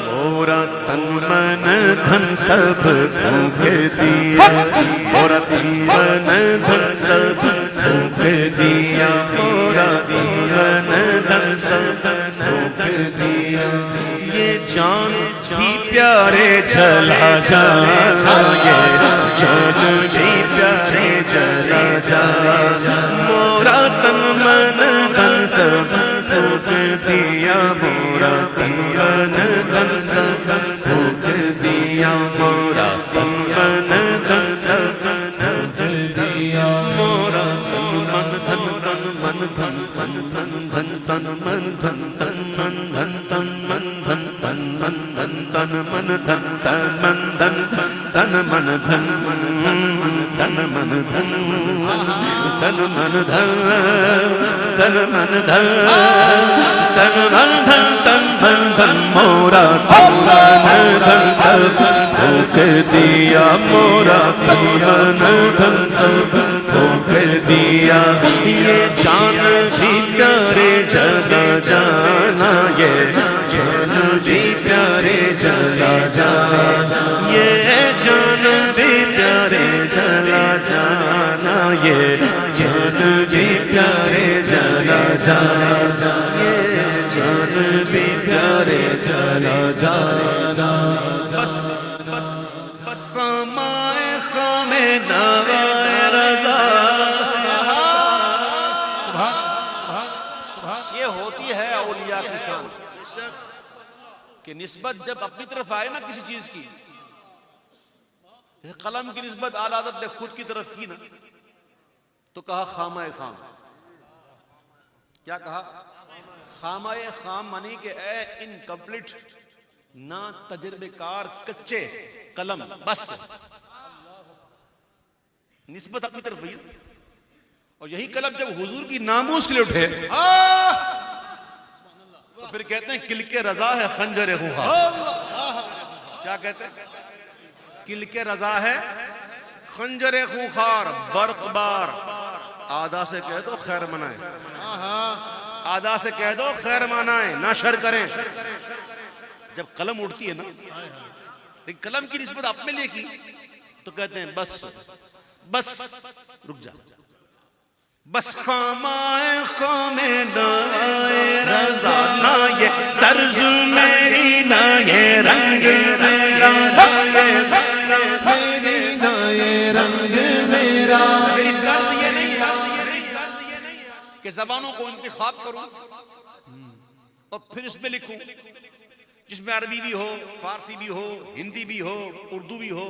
مورا تن من دھن سب سب دیا مورا تن من دھن سب سب دیا مورا تن من دھن سب سب دیا یہ جان بھی پیارے چلا جانا یہ جان بھی پیارے چلا جانا مورا تن من دھن سب سب دیا مورا تن من دھن سب سب دیا مورا تن من دھن سب سب دیا مورا تن من دھن تن من دھن تن من دھن تن من دھن تن من دھن تن من دھن تن من دھن تن من دھن تن من دھن تن من دھن من تن من دھن تن من دھن تن من دھن تن من دھن تن من دھن مورا تن من دھن سب سوکھ دیا مورا تن من دھن سب سوکھ دیا یہ جان بھی پیارے چلا جانا یہ جان بھی پیارے چلا جانا یہ جان بھی پیارے چلا جانا یہ جان بھی پیارے چلا جانا یہ جان بھی پیارے چلا جانا بس بس بس خامائے خام نوائے رضا یہ ہوتی ہے اولیاء کی شان کہ نسبت جب اپنی طرف آئے نا کسی چیز کی قلم کی نسبت اعلیٰ حضرت نے خود کی طرف کی نا تو کہا خامہ خام کیا کہا خامہ خام معنی کہ اے انکمپلیٹ نا تجربے کار کچے قلم بس نسبت اپنی طرف ہوئی اور یہی قلم جب حضور کی ناموس کے لیے اٹھے تو پھر کہتے ہیں کلک رضا ہے خنجر خوخار کیا کہتے ہیں کلک رضا ہے خنجر خوخار برق بار آدھا سے کہہ دو خیر منائیں آدھا سے کہہ دو خیر منائیں نہ شر کریں جب قلم اٹھتی ہے نا لیکن قلم کی نسبت اپنے لیے کی تو کہتے ہیں بس بس رک جا بس خامائے خام نوائے رضا نہ یہ طرز میری نہ یہ رنگ میرا نہ یہ رنگ میرا میری طرز یہ نہیں کہ زبانوں کو انتخاب کروں اور پھر اس میں لکھوں جس میں عربی بھی ہو فارسی بھی ہو ہندی بھی ہو اردو بھی ہو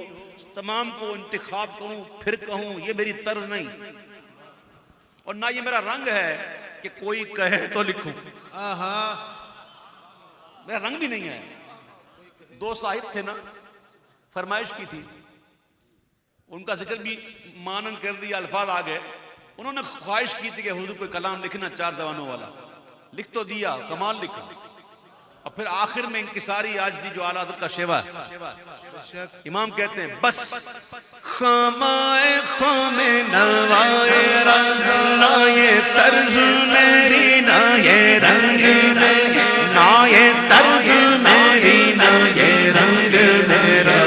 تمام کو انتخاب کروں پھر کہوں یہ میری طرز نہیں اور نہ یہ میرا رنگ ہے کہ کوئی کہے تو لکھوں میرا رنگ بھی نہیں ہے دو صاحب تھے نا فرمائش کی تھی ان کا ذکر بھی مانن کر دیا الفاظ آ گئے انہوں نے خواہش کی تھی کہ حضور کوئی کلام لکھنا 4 زبانوں والا لکھ تو دیا کمال لکھا اور پھر آخر میں انکساری عاجزی جو اعلیٰ حضرت کا شیوا ہے امام کہتے ہیں بس خامائے خام نوائے رضا نہ یہ طرز میری نہ یہ رنگ میرا نہ یہ طرز میری نہ یہ رنگ میرا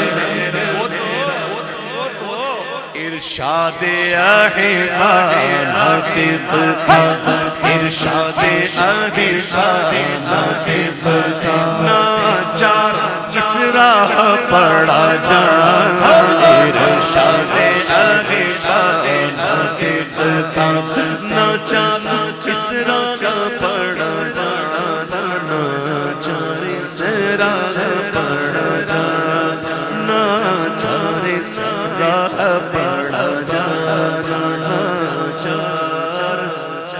ارشاد احباب ناطق تھا ارشاد احباب ناطق تھا ناچار جس راہ پڑا جانا ارشاد احباب ناطق تھا ناچار جس راہ پڑا جانا ناچار جس راہ پڑا جانا ناچار جس راہ پڑا جانا ناچار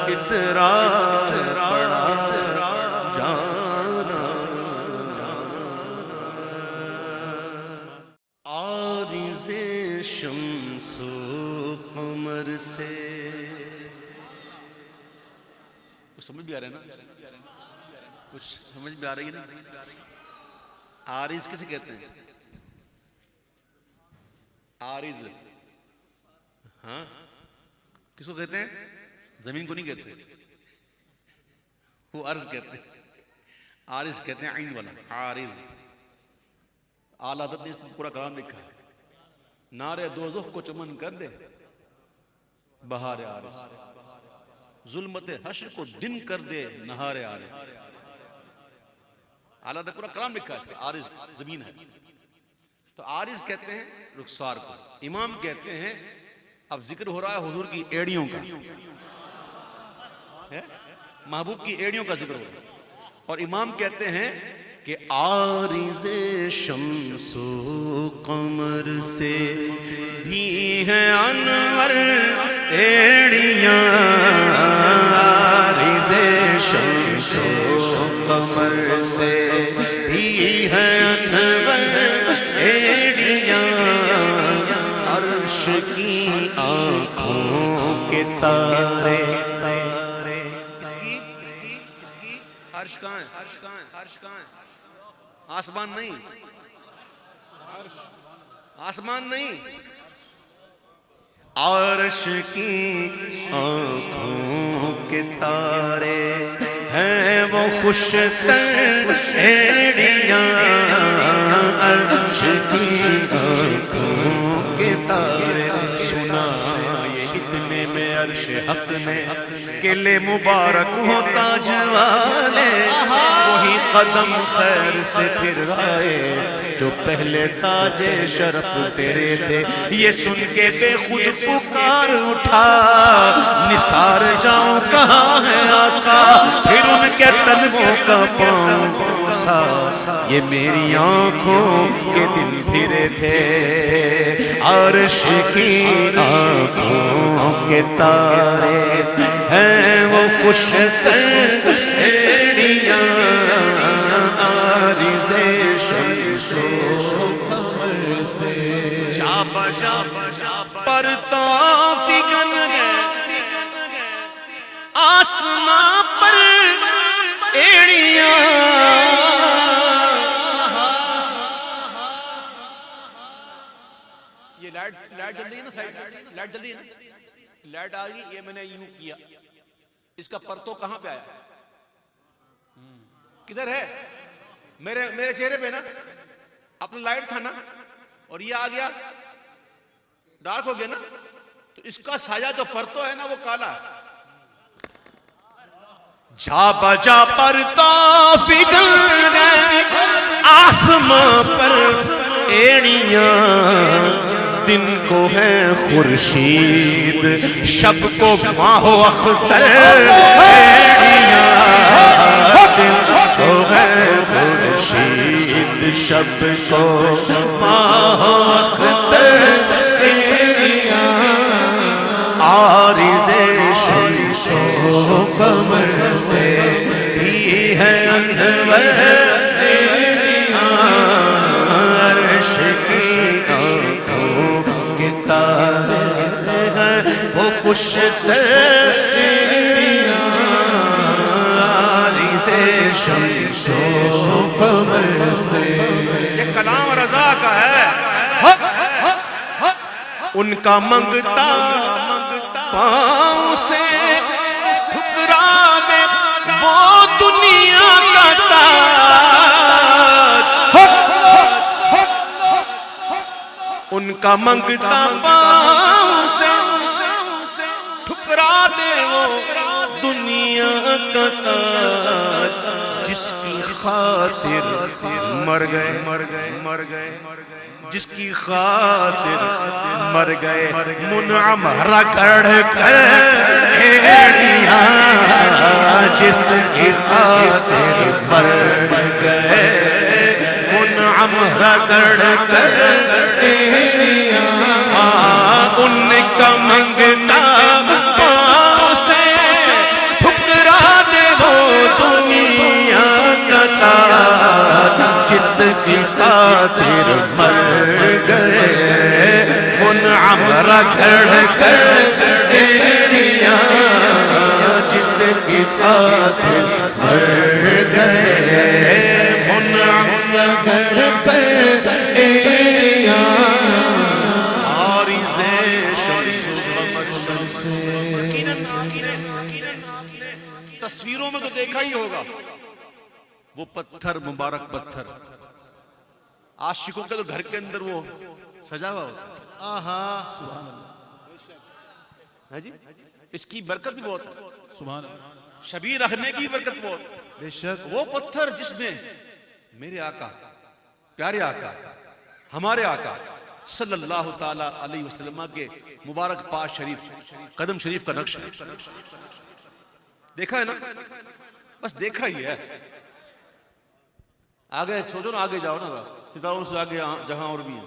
اس راہ پڑا جانا عارض شمس و قمر سے. کچھ سمجھ بھی آ رہا ہے نا؟ کچھ سمجھ بھی آ رہی ہے نا؟ عارض کسے کہتے ہیں؟ عارض ہاں کس کو کہتے ہیں؟ زمین کو نہیں کہتے، وہ عرض کہتے ہیں. عارض کہتے ہیں عین والا عارض. اعلیٰ حضرت نے اس میں پورا کلام لکھا ہے. نار دوزخ کو چمن کر دے بہار عارض، ظلمت حشر کو دن کر دے نہار عارض. اعلیٰ حضرت پورا کلام لکھا ہے اس پہ. عارض زمین ہے. تو عارض کہتے ہیں رخسار کو. امام کہتے ہیں اب ذکر ہو رہا ہے حضور کی ایڑیوں کا، محبوب کی ایڑیوں کا ذکر ہو رہا ہے، اور امام کہتے ہیں کہ عارض شمس و قمر سے بھی ہے انور ایڑیاں. عارض شمس و قمر سے بھی ہے انور ایڑیاں. عرش کی آنکھوں کے تارے. اس کی عرش کہاں ہے؟ عرش کہاں ہے؟ آسمان نہیں، آسمان نہیں. عرش کی آنکھوں کے تارے ہیں وہ خوش تر ایڑیاں. عرش کی آنکھوں کے تارے. سنا یہ اتنے میں عرش حق نے قلعے مبارک ہو تاج والے. وہی قدم خیر سے پھر آئے جو پہلے تاج شرف تیرے تھے. یہ سن کے بے خود پکار اٹھا نثار جاؤں کہاں ہے آقا. پھر ان کے تنگوں کا پاؤں بوسا یہ میری آنکھوں کے دن پھرے تھے. عرش کی آنکھوں کے تارے ہیں وہ خوش تر ایڑیاں. عارض شمس و قمر سے جا بجا پرتاپ فگن گئے آسمان پر ایڑیاں. یہ لائٹ جل رہی ہے نا، سائڈ لائٹ جل رہی ہے نا، لائٹ آ گئی. یہ میں نے یوں کیا، اس کا پرتو کہاں پہ آیا؟ کدھر ہے؟ میرے چہرے پہ نا. اپنا لائٹ تھا نا، اور یہ آ گیا ڈارک ہو گیا نا، تو اس کا سایہ جو پرتو ہے نا وہ کالا ہے. جا بجا پرتو فگن گئے آسمان پر ایڑیاں. دن کو ہے خورشید شب کو ماہ و اختر ایڑیاں. دن کو ہے خورشید شب کو ماہ و اختر ایڑیاں. عارض شمس و قمر سے بھی ہے انور ایڑیاں. عرش کی آنکھوں کے تارے ہیں وہ خوش تر ایڑیاں. عارض شمس و قمر سے. یہ کلام رضا کا ہے. ان کا منگتا پاؤں سے ٹھکرا دے وہ دنیا کا تاج. ان کا منگتا پاؤں سے ٹھکرا دے وہ دنیا کا تاج. جس کی خاطر مر گئے جس کی خاطر مر گئے منعم رگڑ کر ایڑیاں. جس کی خاطر مر گئے منعم رگڑ کر ایڑیاں. ان کا منگنا پاؤں سے ٹھکرا دے وہ دنیا کا تاج. جس کی خاطر مر گئے رگڑ کر ایڑیاں جس کے ساتھ بھر گئے رگڑ کر ایڑیاں عارض شمس قمر تصویروں میں تو دیکھا ہی ہوگا وہ پتھر مبارک پتھر عاشقوں کے تو گھر کے اندر وہ سجا ہوا ہوتا ہے ہے جی اس کی برکت بھی بہت ہے سبحان اللہ شبیہ رکھنے کی برکت بہت بے شک وہ پتھر جس میں میرے آقا پیارے آقا ہمارے آقا صلی اللہ تعالی علیہ وسلم کے مبارک پاک شریف قدم شریف کا نقش ہے دیکھا ہے نا بس دیکھا ہی ہے آگے سوچو نا آگے جاؤ نا ستاروں سے آگے جہاں اور بھی ہے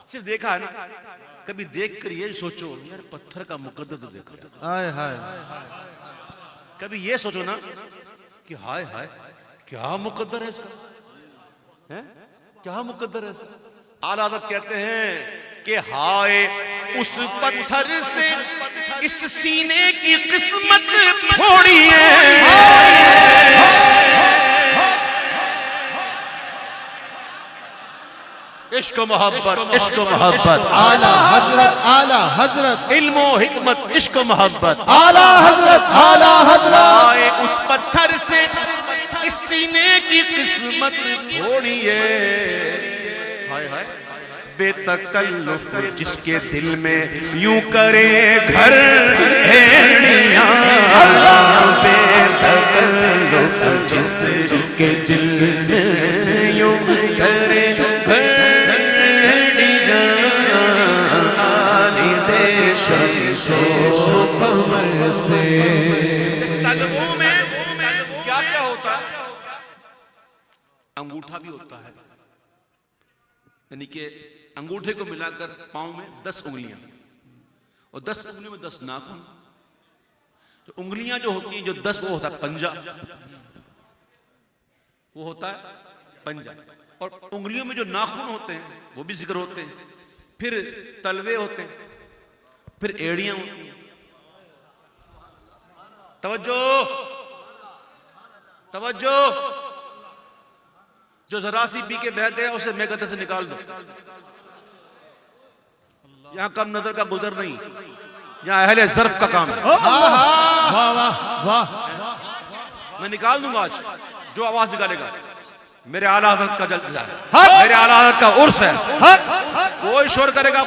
صرف دیکھا ہے نا کبھی دیکھ کر یہ سوچو یار پتھر کا مقدر تو دیکھا آئے ہائے کبھی یہ سوچو نا کہ ہائے ہائے کیا مقدر ہے اس کا کیا مقدر ہے اس کا اعلیٰ حضرت کہتے ہیں کہ ہائے اس پتھر سے اس سینے کی قسمت پھوڑی عشق و محبت عشق و محبت اعلیٰ حضرت علم و حکمت عشق و محبت اعلیٰ حضرت آئے اس پتھر سے اس سینے کی قسمت پھوڑیے ہائے ہائے بے تکلف جس کے دل میں یوں کرے گھر ایڑیاں بے تکلف جس کے دل میں یوں کرے طلبوں میں کیا کیا ہوتا ہے انگوٹھا بھی ہوتا ہے یعنی کہ انگوٹھے کو ملا کر پاؤں میں 10 انگلیاں اور 10 انگلیوں میں 10 ناخن تو انگلیاں جو ہوتی ہیں جو 10 وہ ہوتا ہے پنجہ وہ ہوتا ہے پنجہ اور انگلیوں میں جو ناخن ہوتے ہیں وہ بھی ذکر ہوتے ہیں پھر تلوے ہوتے ہیں پھر ایڑیاں ہوتی ہیں توجہ توجہ جو ذرا سی پی کے بہہ گیا اسے میگتے سے نکال دو یہاں کم نظر کا گزر نہیں یہاں اہل ظرف کا کام ہے واہ واہ واہ میں نکال دوں گا آج جو آواز نکالے گا میرے اعلیٰ حضرت کا جلسہ ہے میرے اعلیٰ حضرت کا عرس ہے کوئی شور کرے گا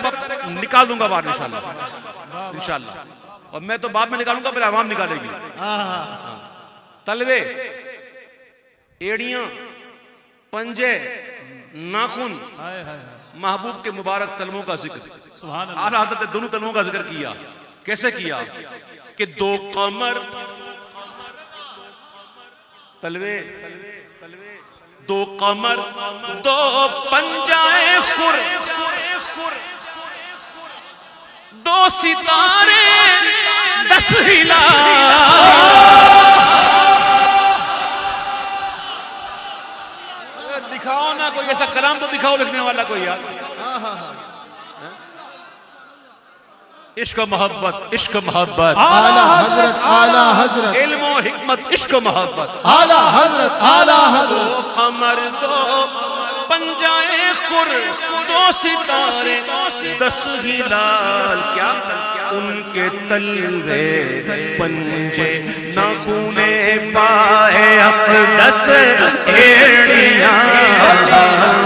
نکال دوں گا باہر انشاءاللہ انشاءاللہ اور میں تو بعد میں نکالوں گا پھر عوام نکالے گی تلوے ایڑیاں پنجے ناخن محبوب کے مبارک تلووں کا ذکر اعلیٰ حضرت نے دونوں تلووں کا ذکر کیا کیسے کیا کہ 2 قمر تلوے 2 قمر 2 پنجائے خور 2 ستارے 10 ہلال دکھاؤ نا کوئی ایسا کلام تو دکھاؤ لکھنے والا کوئی یار عشق و محبت عشق و محبت اعلیٰ حضرت علم و حکمت عشق و محبت اعلیٰ حضرت 2 قمر 2 پنجائے خور 2 ستارے 10 ہلال کیا ان کے تلوے پنجے ناخونے پائے اقدس ایڑیاں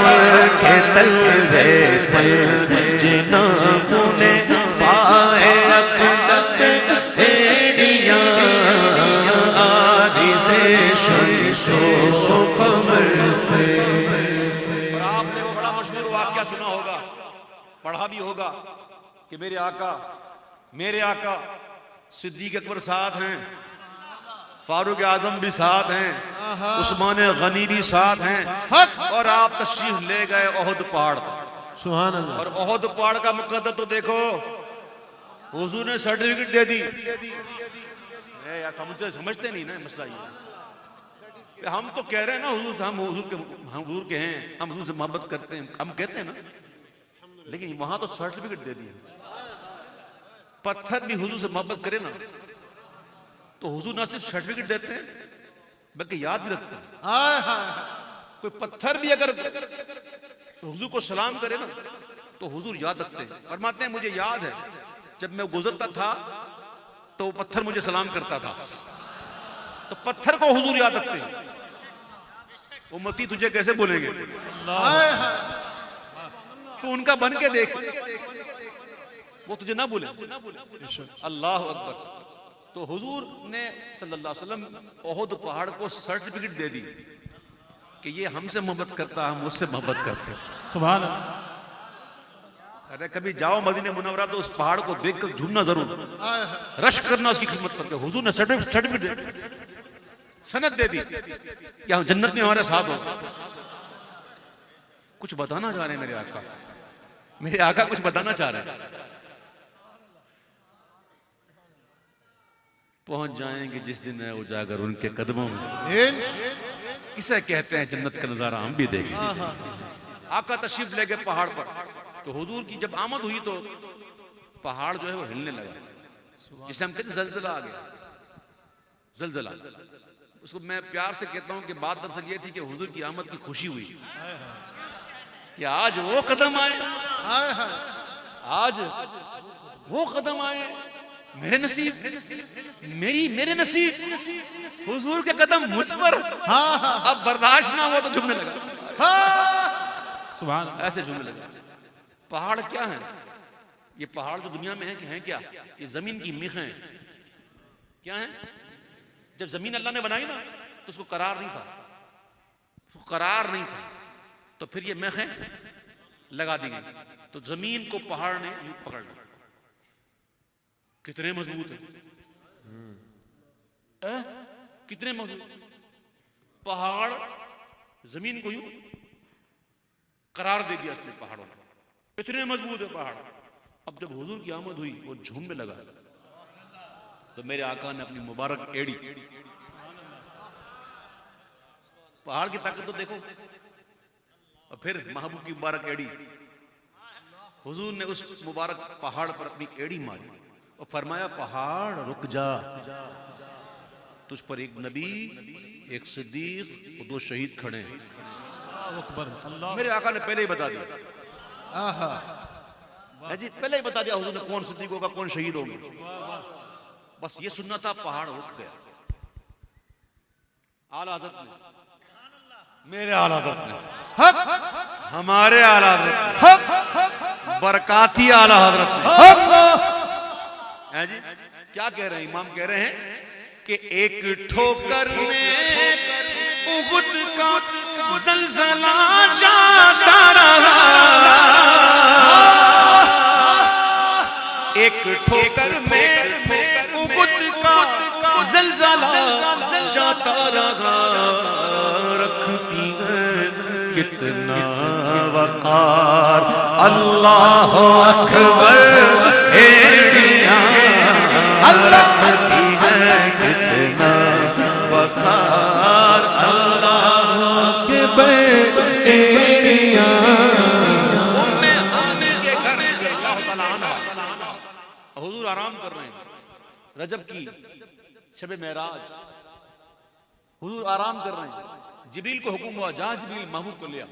ان کے تلوے پنجے ناخونے پائے اقدس ایڑیاں آدھی سے شمس و قمر سے اور آپ نے وہ بڑا مشہور واقعہ سنا ہوگا پڑھا بھی ہوگا کہ میرے آقا صدیق اکبر ساتھ ہیں فاروق اعظم بھی ساتھ ہیں عثمان غنی بھی ساتھ ہیں اور آپ تشریف لے گئے احد پہاڑ سبحان اللہ اور احد پہاڑ کا مقدر تو دیکھو حضور نے سرٹیفکیٹ دے دی سمجھتے نہیں نا مسئلہ یہ ہم تو کہہ رہے ہیں نا حضور ہم حضور کے ہیں ہم حضور سے محبت کرتے ہیں ہم کہتے ہیں نا لیکن وہاں تو سرٹیفکیٹ دے دیا. پتھر بھی حضور سے محبت کرے نا تو حضور نہ صرف سرٹیفکیٹ دیتے ہیں بلکہ یاد بھی رکھتے ہیں. ہائے ہائے کوئی پتھر بھی اگر حضور کو سلام کرے نا تو حضور یاد رکھتے ہیں. فرماتے ہیں مجھے یاد ہے جب میں گزرتا تھا تو وہ پتھر مجھے سلام کرتا تھا. تو پتھر کو حضور یاد رکھتے ہیں. امتی تجھے کیسے بولیں گے؟ ہائے ہائے تو ان کا بن کے دیکھ, وہ تجھے نہ بولیں. اللہ اکبر. تو حضور نے صلی اللہ علیہ وسلم احد پہاڑ کو سرٹیفکیٹ دے دی کہ یہ ہم سے محبت کرتا, ہم اس سے محبت کرتے. سبحان اللہ. ارے کبھی جاؤ مدینہ منورہ تو اس پہاڑ کو دیکھ کر جھومنا ضرور, رش کرنا اس کی خدمت کر کے. حضور نے سرٹیفکیٹ دے دی, سند دے دی کہ ہم جنت میں ہمارے ساتھ ہو. کچھ بتانا چاہ رہے ہیں میرے آقا, میرے آقا کچھ بتانا چاہ رہے ہیں. پہنچ جائیں گے جس دن ہے اجاگر ان کے قدموں میں. کسے کہتے ہیں جنت کا نظارہ ہم بھی دیکھیں. آقا تشریف لے گئے پہاڑ پر. تو حضور کی جب آمد ہوئی تو پہاڑ جو ہے وہ ہلنے لگا, جسے ہم کہتے ہیں زلزلہ آ گیا. زلزلہ اس کو میں پیار سے کہتا ہوں کہ بات دراصل یہ تھی کہ حضور کی آمد کی خوشی ہوئی کہ آج وہ قدم آئے, آج وہ قدم آئے, میرے نصیب, میرے نصیب, حضور کے قدم مجھ پر. اب برداشت نہ ہوا تو جھومنے لگا. سبحان اللہ. ایسے جھومنے لگا. پہاڑ کیا ہیں؟ یہ پہاڑ جو دنیا میں ہیں کیا؟ یہ زمین کی میخیں کیا ہیں؟ جب زمین اللہ نے بنائی نا تو اس کو قرار نہیں تھا, قرار نہیں تھا, تو پھر یہ میخیں لگا دی گئی تو زمین کو پہاڑ نے پکڑ لیا. کتنے مضبوط ہیں, کتنے مضبوط پہاڑ, زمین کو یوں قرار دے دیا اس نے پہاڑوں نے. اتنے مضبوط ہے پہاڑ. اب جب حضور کی آمد ہوئی وہ جھومنے لگا تو میرے آقا نے اپنی مبارک ایڑی, پہاڑ کی طاقت تو دیکھو, اور پھر محبوب کی مبارک ایڑی, حضور نے اس مبارک پہاڑ پر اپنی ایڑی ماری اور فرمایا پہاڑ رک جا, تجھ پر ایک نبی, ایک صدیق اور 2 شہید کھڑے ہیں. میرے آقا نے پہلے ہی بتا دیا, جی پہلے ہی بتا دیا حضور نے کون صدیق ہوگا کون شہید ہوگا. بس یہ سننا تھا, پہاڑ رک گیا. اعلیٰ حضرت نے, میرے اعلیٰ حضرت نے, ہمارے اعلیٰ حضرت نے, برکاتی اعلیٰ حضرت نے. جی کیا کہہ رہے ہیں امام؟ کہہ رہے ہیں کہ ایک ٹھوکر میں احد کا زلزلہ جاتا رہا, ایک ٹھوکر میں احد کا زلزلہ جاتا رہا. رکھتی ہے کتنا وقار اللہ اکبر ایڑیاں, رکھتی ہے کتنا وقار اللہ اکبر ایڑیاں. حضور آرام کر رہے ہیں, رجب کی شب معراج, حضور آرام کر رہے ہیں. جبریل کو حکم ہوا جا جبریل محبوب کو لیا.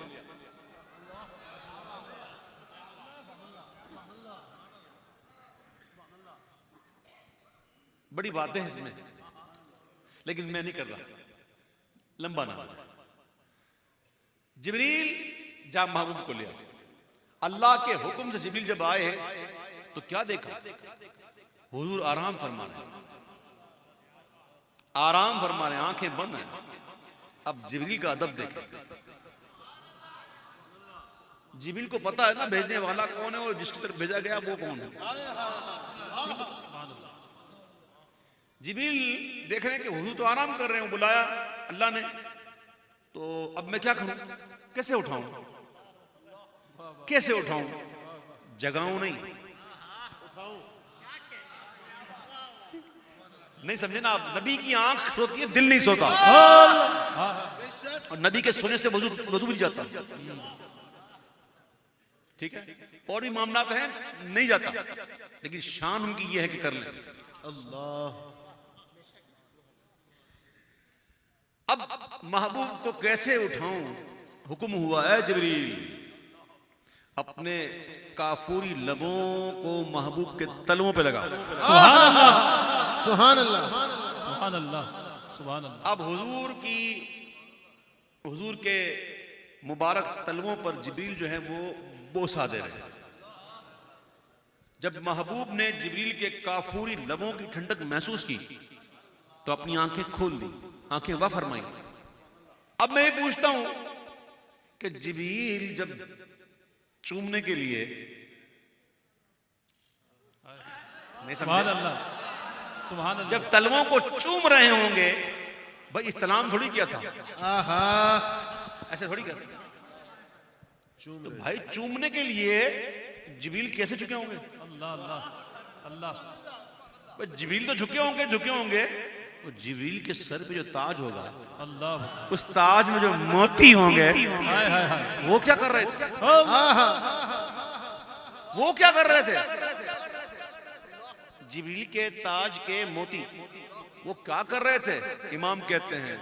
بڑی باتیں ہیں اس میں لیکن میں نہیں کر رہا, لمبا نہ. جبریل جا محبوب کو لیا. اللہ کے حکم سے جبریل جب آئے تو کیا دیکھا؟ حضور آرام فرما رہے ہیں, آرام فرما رہے ہیں, آنکھیں بند ہیں. اب جبریل کا ادب دیکھیں. جبریل کو پتا ہے نا بھیجنے والا کون ہے اور جس کی طرف بھیجا گیا وہ کون ہے. جبریل دیکھ رہے ہیں کہ حضور تو آرام کر رہے ہیں, بلایا اللہ نے, تو اب میں کیا کروں, کیسے اٹھاؤں, کیسے اٹھاؤں, جگاؤں نہیں سمجھے نا آپ. نبی کی آنکھ ہوتی ہے, دل نہیں سوتا, اور نبی کے سونے سے وضو نہیں جاتا. ٹھیک ہے، اور بھی معاملات ہیں نہیں جاتا، لیکن شان ان کی یہ ہے کہ کر لیں۔ اللہ اب محبوب کو کیسے اٹھاؤں؟ حکم ہوا ہے جبریل اپنے کافوری لبوں کو محبوب کے تلووں پہ لگا۔ سبحان اللہ سبحان اللہ سبحان اللہ سبحان اللہ۔ اب حضور کے مبارک تلووں پر جبریل جو ہے وہ بوسہ دے رہے ہیں۔ جب محبوب نے جبریل کے کافوری لبوں کی ٹھنڈک محسوس کی تو اپنی آنکھیں کھول دی، آنکھیں وا فرمائیں۔ اب میں یہ پوچھتا ہوں کہ جبریل جب چومنے کے لیے نہیں سبحان سمجھے، اللہ سبحان اللہ۔ جب تلووں کو چوم رہے ہوں گے، بھائی استلام تھوڑی کیا تھا، آہا ایسے تھوڑی کیا تھا، تو بھائی چومنے کے لیے جبریل کیسے جھکے ہوں گے؟ اللہ اللہ اللہ بھائی جبریل تو جھکے ہوں گے، وہ جبریل کے سر پہ جو تاج ہوگا، اللہ، اس تاج میں جو موتی ہوں گے، ہائے ہائے ہائے، وہ کیا کر رہے تھے؟ وہ کیا کر رہے تھے؟ جبریل کے تاج کے موتی وہ کیا کر رہے تھے؟ امام کہتے ہیں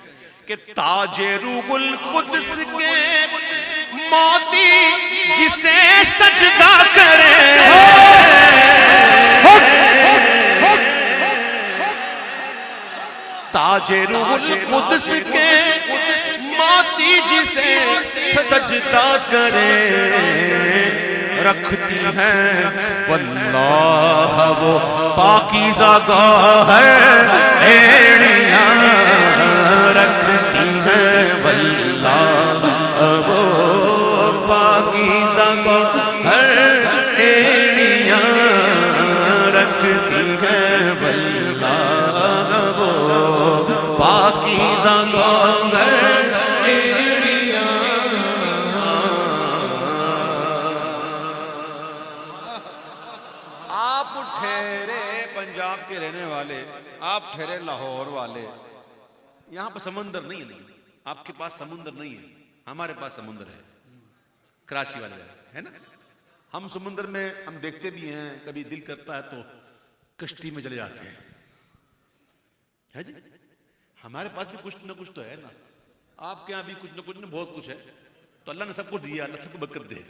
کہ تاج روح القدس کے موتی جسے سجدہ کرے، تاج روح القدس کے موتی جسے سجدہ کرے، رکھتی ہیں واللہ وہ پاکیزہ گاہ ہے، ایڑیاں رکھتی ہیں واللہ وہ پاکیزہ گاہ ہے، ایڑیاں رکھتی ہیں واللہ وہ پاکیزہ گاہ ہے۔ پنجاب کے رہنے والے، آپ ٹھہرے لاہور والے، یہاں پہ سمندر نہیں ہے، آپ کے پاس سمندر نہیں ہے، ہمارے پاس سمندر ہے، کراچی والے ہے نا۔ ہم سمندر میں ہم دیکھتے بھی ہیں، کبھی دل کرتا ہے تو کشتی میں چلے جاتے ہیں، ہے جی، ہمارے پاس بھی کچھ نہ کچھ تو ہے نا، آپ کے یہاں بھی کچھ نہ کچھ بہت کچھ ہے، تو اللہ نے سب کو دیا، اللہ سب کو برکت دے،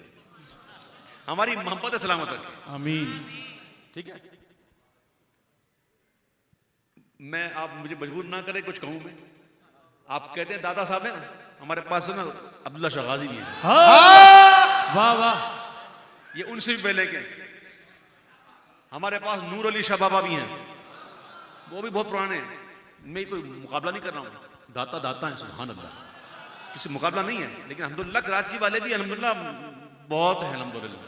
ہماری محبت سلامت رکھے، آمین۔ ٹھیک ہے۔ میں آپ مجھے مجبور نہ کریں کچھ کہوں، میں آپ کہتے ہیں دادا صاحب ہیں نا، ہمارے پاس نا عبداللہ شاہ غازی بھی ہیں، واہ واہ، یہ ان سے بھی پہلے کے، ہمارے پاس نور علی شاہ بابا بھی ہیں، وہ بھی بہت پرانے ہیں، میں کوئی مقابلہ نہیں کر رہا ہوں، داتا داتا ہیں، سبحان اللہ، کسی مقابلہ نہیں ہے، لیکن الحمدللہ کراچی والے بھی الحمدللہ بہت ہیں، الحمدللہ،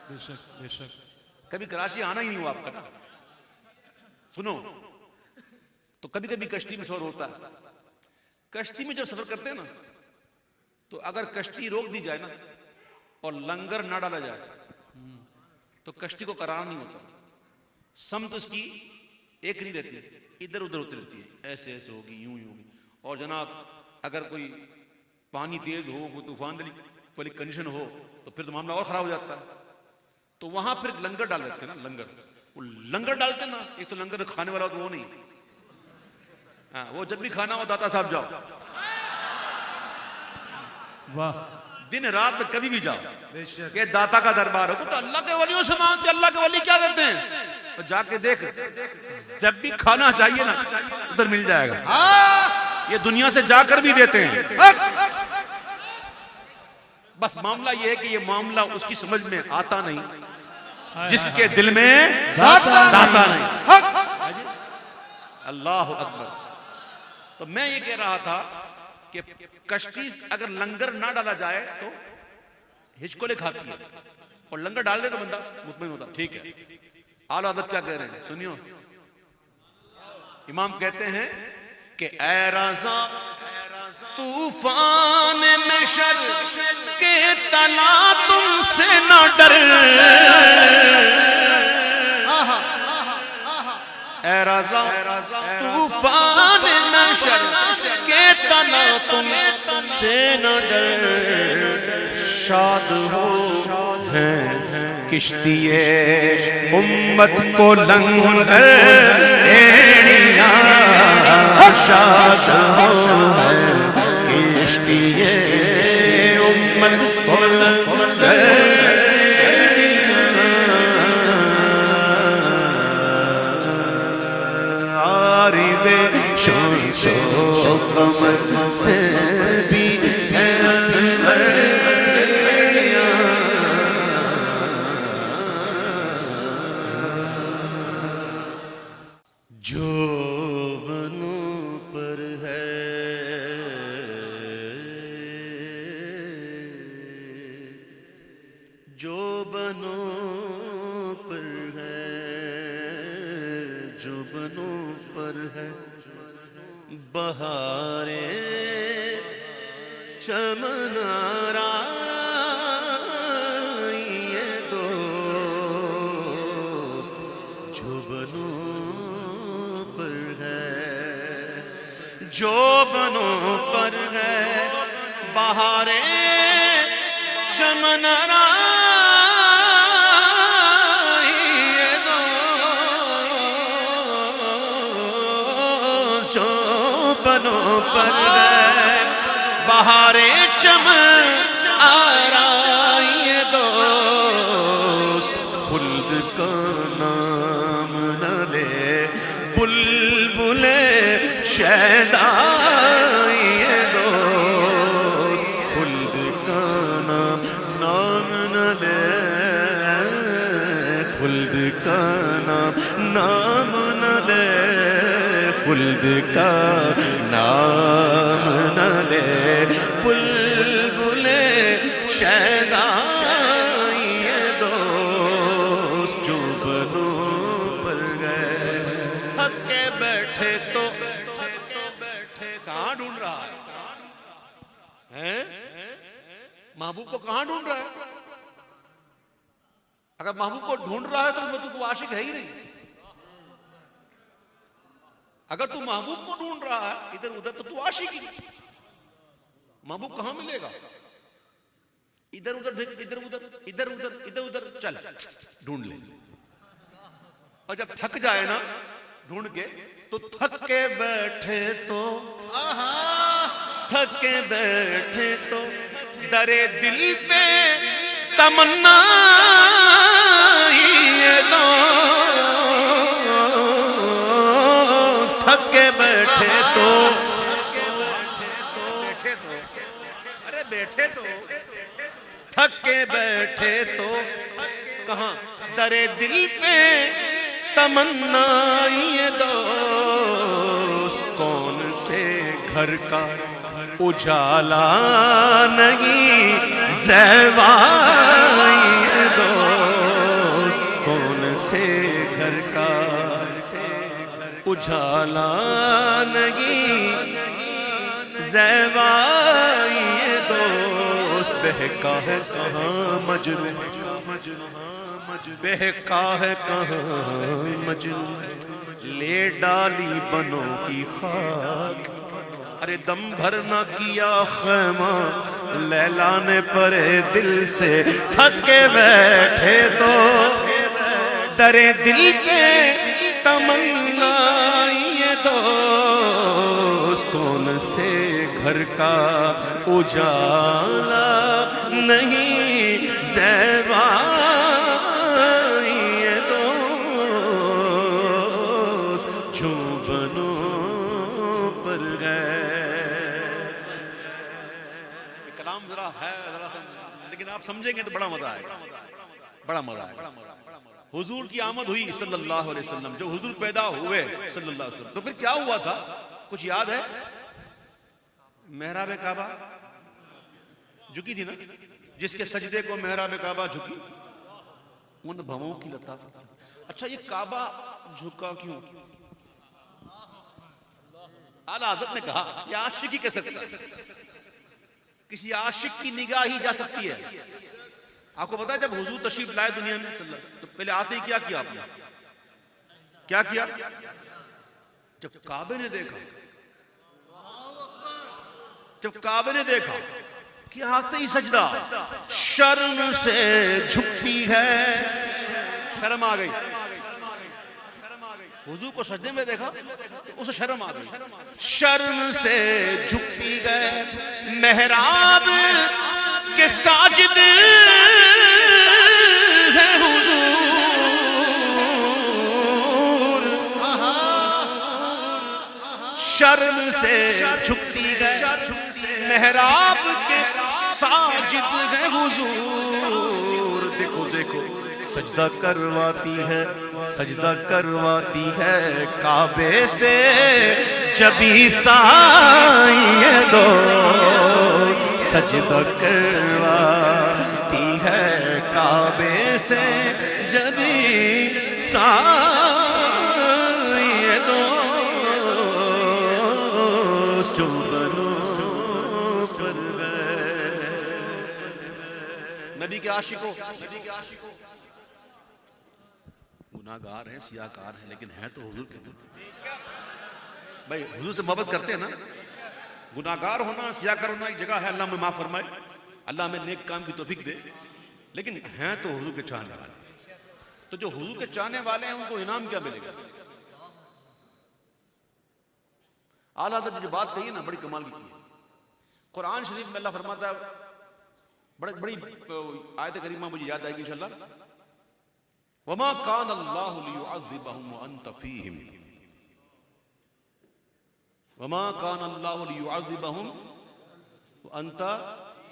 بے شک بے شک۔ کبھی کراچی آنا ہی نہیں ہوا آپ کا نا، سنو، تو کبھی کبھی کشتی میں سفر ہوتا ہے، کشتی میں جب سفر کرتے ہیں نا، تو اگر کشتی روک دی جائے نا اور لنگر نہ ڈالا جائے تو کشتی کو قرار نہیں ہوتا، سمت اس کی ایک نہیں رہتی، ادھر ادھر ہوتی رہتی ہے، ایسے ایسے ہوگی، یوں ہی ہوگی، اور جناب اگر کوئی پانی تیز ہو، کوئی طوفان والی کنڈیشن ہو تو پھر تو معاملہ اور خراب ہو جاتا ہے، تو وہاں پھر لنگر ڈال دیتے ہیں نا، وہ لنگر ڈالتے ہیں نا، ایک تو لنگر کھانے والا تو وہ نہیں، ہاں وہ جب بھی کھانا ہو داتا صاحب جاؤ، واہ، دن رات میں کبھی بھی جاؤ، کہ داتا کا دربار ہو تو اللہ کے ولیوں سے مانگتے، اللہ کے ولی کیا کرتے ہیں، تو جا کے دیکھ، جب بھی کھانا چاہیے نا ادھر مل جائے گا، یہ دنیا سے جا کر بھی دیتے ہیں، بس معاملہ یہ ہے کہ یہ معاملہ اس کی سمجھ میں آتا نہیں جس کے دل میں داتا نہیں، اللہ اکبر۔ تو میں یہ کہہ رہا تھا کہ کشتی اگر لنگر نہ ڈالا جائے تو ہچکولے کھاتی ہے، اور لنگر ڈال دے تو بندہ مطمئن ہوتا، ٹھیک ہے۔ اعلیٰ حضرت کیا کہہ رہے ہیں سنیو، امام کہتے ہیں کہ اے رضا طوفان محشر کے تلا تم سے نہ ڈر، اے رضا طوفان محشر کے تلا تم سے نہ ڈر، شاد ہو ہیں کشتی امت کو لنگر ایڑیاں شاد ہیں کشتی امت کو لنگر عارض شمس و قمر سے بھی جو بنوں پر ہے جو بنوں پر ہے جو بنوں پر ہے بہاریں چمن آرائی دوست جو بنوں پر ہے جو بنوں پر ہے بہاریں چمن آرائی دوست جو بنوں پر ہے بہاریں چمن آرائی دوست خلد کا نام نہ لے بلبل شیدائی دوست خلد کا نام نہ لے خلد کا نام نہ لے خلد کا نام نہ لے بلبل شیدائی دوست جو بنوں پر گئے تھک کے بیٹھے تو کہاں ڈھونڈ رہا ہے محبوب کو کہاں ڈھونڈ رہا ہے اگر محبوب کو ڈھونڈ رہا ہے تو تو عاشق ہے ہی نہیں اگر تو محبوب کو ڈھونڈ رہا ہے ادھر ادھر تو عاشق ہی محبوب کہاں ملے گا ادھر ادھر ادھر ادھر ادھر ادھر ادھر ادھر چل ڈھونڈ لے اور جب تھک جائے نا ڈھونڈ کے تو تھک کے بیٹھے تو تھک کے بیٹھے تو درے دل پہ تمنا تھک کے بیٹھے تو ارے بیٹھے تو تھک کے بیٹھے تو کہاں درے دل پہ تمنا دوست کون سے گھر کا اجالا نہیں زیبائی دوست کون سے گھر کا اجالا نہیں زیبائی دوست بہکا ہے کہاں مجنوں بہکا ہے کہاں مجنوں لے ڈالی بنوں کی خاک ارے دم بھر نہ کیا خیمہ لیلا نے پرے دل سے تھک کے بیٹھے تو درے دل پہ تمنا یہ دوست کون سے گھر کا اجالا نہیں زیبا لیکن آپ سمجھیں گے تو بڑا مزہ آئے گا بڑا مزہ آئے گا حضور کی آمد ہوئی صلی اللہ علیہ وسلم جو حضور پیدا ہوئے صلی اللہ علیہ وسلم تو پھر کیا ہوا تھا کچھ یاد ہے محراب کعبہ جھکی تھی نا جس کے سجدے کو محراب کعبہ جھکی ان بھووں کی لطافت اچھا یہ کعبہ جھکا کیوں اعلیٰ حضرت نے کہا یہ عاشقی کہہ سکتا ہے کسی عاشق کی نگاہ ہی جا سکتی ہے آپ کو پتا ہے جب حضور تشریف لائے دنیا میں صلی اللہ علیہ وسلم تو پہلے آتے ہی کیا کیا آپ نے کیا کیا جب کعبے نے دیکھا کہ آتے ہی سجدہ، شرم سے جھکتی ہے، شرم آ گئی، حضور کو سجدے میں دیکھا اسے شرم آ گئی، شرم سے جھکتی گئے، محراب کے ساجد ہے حضور، شرم سے جھکتی گئے، محراب کے ساجد ہے حضور، دیکھو دیکھو سجدہ کرواتی ہے، سجدہ کرواتی ہے کعبے سے جبھی سائیں دو، سجدہ کرواتی ہے کعبے سے جبھی سائیں دو، نبی کے عاشقوں، گناہگار ہیں، سیاہکار ہیں، لیکن ہیں تو حضور کے بھائی، حضور سے محبت کرتے ہیں نا۔ گناہگار ہونا، سیاہکار ہونا ایک جگہ ہے، اللہ ہمیں معاف فرمائے، اللہ ہمیں نیک کام کی توفیق دے، لیکن ہیں تو حضور کے چاہنے والے۔ تو جو حضور کے چاہنے والے ہیں ان کو انعام کیا ملے گا؟ اعلیٰ حضرت نے جو بات کہی ہے نا، بڑی کمال کی ہے۔ قرآن شریف میں اللہ فرماتا ہے، بڑی آیت کریمہ مجھے یاد آئے گی انشاءاللہ، وَمَا كَانَ اللَّهُ لِيُعَذِّبَهُمْ وَأَنْتَ فِيهِمْ، وَمَا كَانَ اللَّهُ لِيُعَذِّبَهُمْ وَأَنْتَ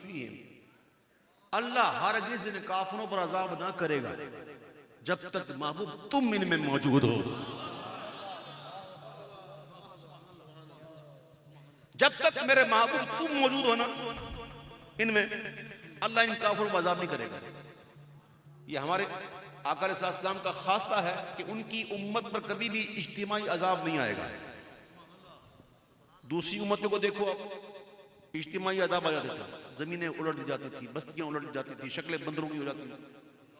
فِيهِمْ، اللہ ہرگز ان کافروں پر عذاب نہ کرے گا جب تک محبوب تم ان میں موجود ہو، جب تک میرے محبوب تم موجود ہو نا ان میں، اللہ ان کافروں پر عذاب نہیں کرے گا۔ یہ ہمارے آقا علیہ السلام کا خاصہ ہے کہ ان کی امت پر کبھی بھی اجتماعی عذاب نہیں آئے گا۔ دوسری امتوں کو دیکھو آپ، اجتماعی عذاب آ جاتے تھے، زمینیں الٹ دی جاتی تھی، بستیاں الٹ دی جاتی تھی، شکلیں بندروں کی ہو جاتی تھی،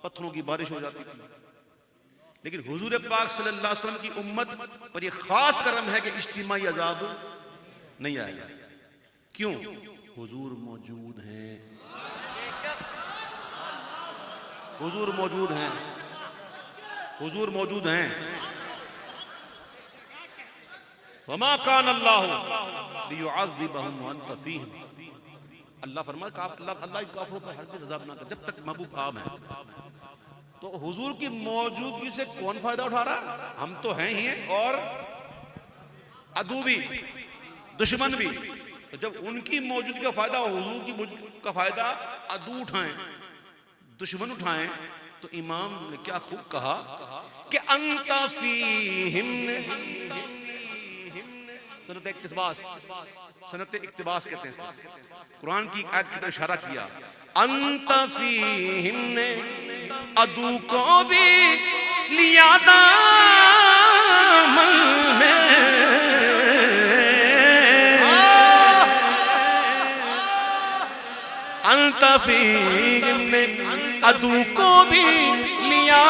پتھروں کی بارش ہو جاتی تھی، لیکن حضور پاک صلی اللہ علیہ وسلم کی امت پر یہ خاص کرم ہے کہ اجتماعی عذاب نہیں آئے گا۔ کیوں؟ حضور موجود ہیں، حضور موجود ہیں، حضور موجود ہیں۔ وَمَا كَانَ اللَّهُ لِيُعَذِّبَهُمْ وَأَنْتَ فِيهِمْ، اللہ فرمایا کہ اللہ کافروں پر ہرگز عذاب نہ کرے جب تک محبوب عام ہے۔ تو حضور کی موجودگی سے کون فائدہ اٹھا رہا ہے؟ ہم تو ہیں ہی ہیں، اور عدو بھی، دشمن بھی۔ تو جب ان کی موجودگی کا فائدہ، حضور کی موجودگی کا فائدہ عدو اٹھائیں، دشمن اٹھائیں، تو امام نے کیا خوب کہا کہ انت فیہم، سنت اقتباس، سنت اقتباس کہتے ہیں، قرآن کی آیت کی طرف اشارہ کیا، انت فیہم نے عدو کو بھی لیا دامن میں، انت فیہم نے عدو کو بھی لیا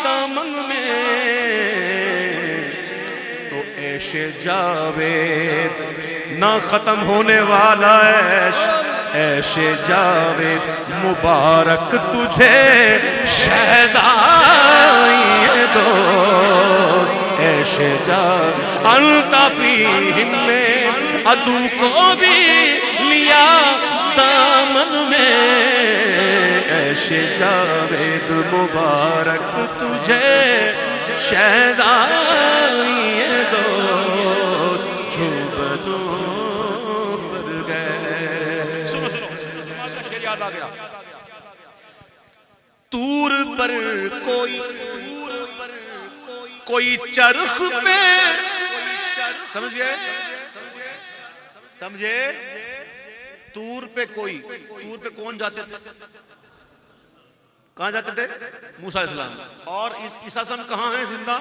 دامن میں، تو عیش جاوید نہ ختم ہونے والا عیش، عیش جاوید مبارک تجھے شہدائے دو، عیش جاوید انت فیہم نے عدو کو بھی لیا دامن میں، عیش جاوید مبارک تجھے شہدائے دو، جو بنو پر گئے۔ سنو سنو، شعر یاد آ گیا، طور پر کوئی چرخ پہ، سمجھ گئے؟ سمجھے؟ طور پہ کون جاتے تھے؟ کہاں جاتے تھے؟ موسیٰ علیہ السلام، اور عیسیٰ السلام کہاں ہیں زندہ؟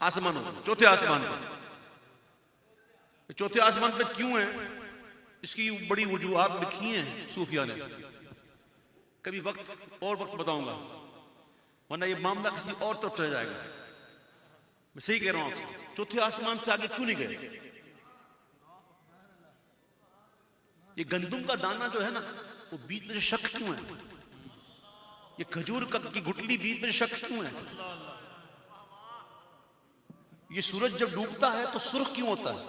آسمانوں، چوتھے آسمان پر۔ چوتھے آسمان پہ کیوں ہیں؟ اس کی بڑی وجوہات لکھی ہیں صوفیاء نے، کبھی وقت بتاؤں گا، ورنہ یہ معاملہ کسی اور طرف چلے جائے گا۔ میں صحیح کہہ رہا ہوں آپ سے، چوتھے آسمان سے آگے کیوں نہیں گئے؟ یہ گندم کا دانہ جو ہے نا وہ بیچ میں سے شک کیوں ہے؟ یہ کھجور کی گٹلی بیچ میں سے شک کیوں ہے؟ یہ سورج جب ڈوبتا ہے تو سرخ کیوں ہوتا ہے؟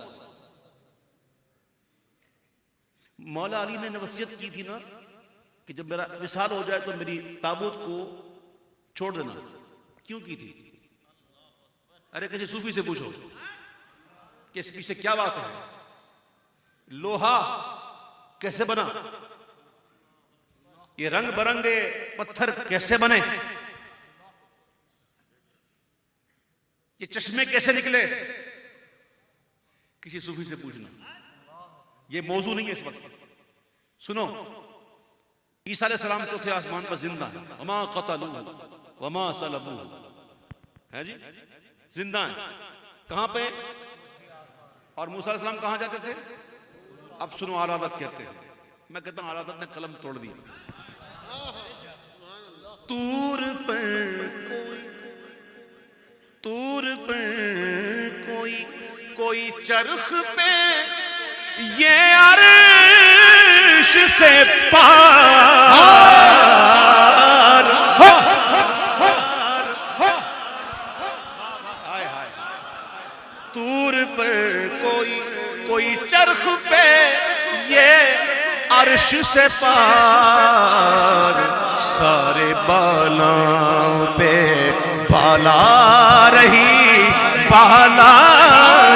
مولا علی نے وصیت کی تھی نا کہ جب میرا وصال ہو جائے تو میری تابوت کو چھوڑ دینا. کیوں کی تھی؟ ارے کسی صوفی سے پوچھو کہ اس پیچھے کیا بات ہے. لوہا کیسے بنا؟ یہ رنگ برنگے پتھر کیسے بنے؟ یہ چشمے کیسے نکلے؟ کسی صوفی سے پوچھنا. یہ موضوع نہیں ہے اس وقت. سنو، عیسیٰ علیہ السلام چوتھے آسمان پر زندہ ہیں. وما قتلوه وما صلبوه ہے جی، زندہ ہیں. کہاں پہ؟ اور موسیٰ علیہ السلام کہاں جاتے تھے؟ اب سنو، عرادت کہتے ہیں. میں کہتا ہوں عرادت نے قلم توڑ دیا. طور پر کوئی چرخ پہ یہ عرش سے پار. طور پر کوئی چرخ پہ یہ عرش سے پار. سارے بالاں پہ بالا رہی بالا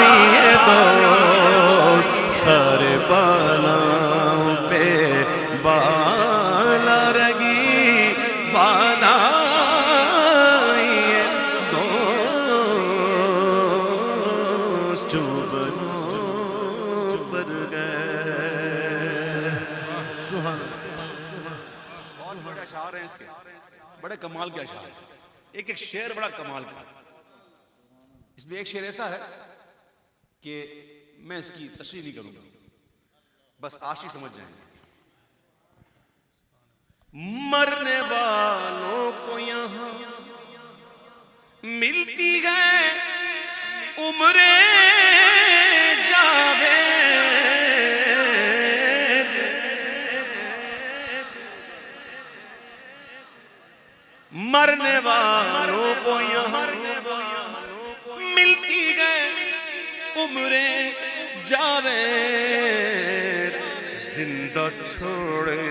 یہ دو. سارے بالاں پہ بالا رہی بالا یہ دو. چوبنوں پر گئے. بہت بڑے اشعار ہیں اس کے، بڑے کمال کے اشعار ہیں. ایک شعر بڑا کمال کا. اس میں ایک شعر ایسا ہے کہ میں اس کی تشریح نہیں کروں گا، بس عاشق سمجھ جائیں گے. مرنے والوں کو یہاں ملتی ہے عمریں جاوید. مرنے والوں کو یہاں ملتی ہے عمریں جاوید. زندہ چھوڑے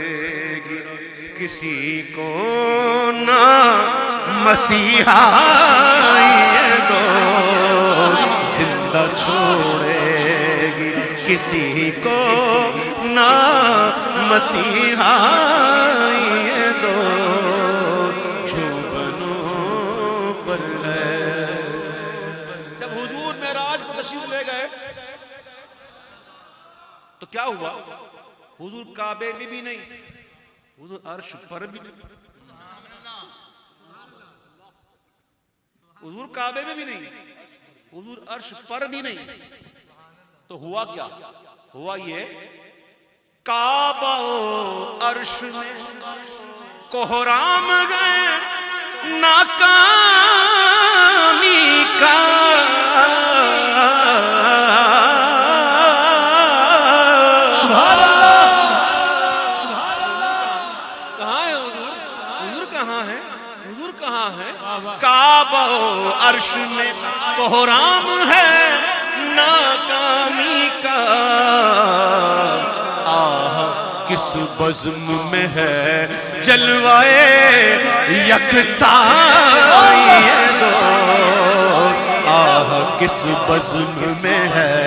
گی کسی کو نہ مسیحا یہ دو. زندہ چھوڑے گی کسی کو نہ مسیحا یہ دو. جب حضور معراج پر تشریف لے گئے تو کیا ہوا؟ حضور کعبے میں بھی نہیں، حضور عرش پر بھی نہیں. حضور کعبے میں بھی نہیں، حضور عرش پر بھی نہیں. تو ہوا کیا؟ ہوا یہ کعبہ و عرش میں کوہرام گئے ناکامی کا. کعبہ و عرش میں کوہرام ہے ناکامی کا. آہ کس بزم میں ہے جلوائے یکتا یہ دو. آہ کس بزم میں ہے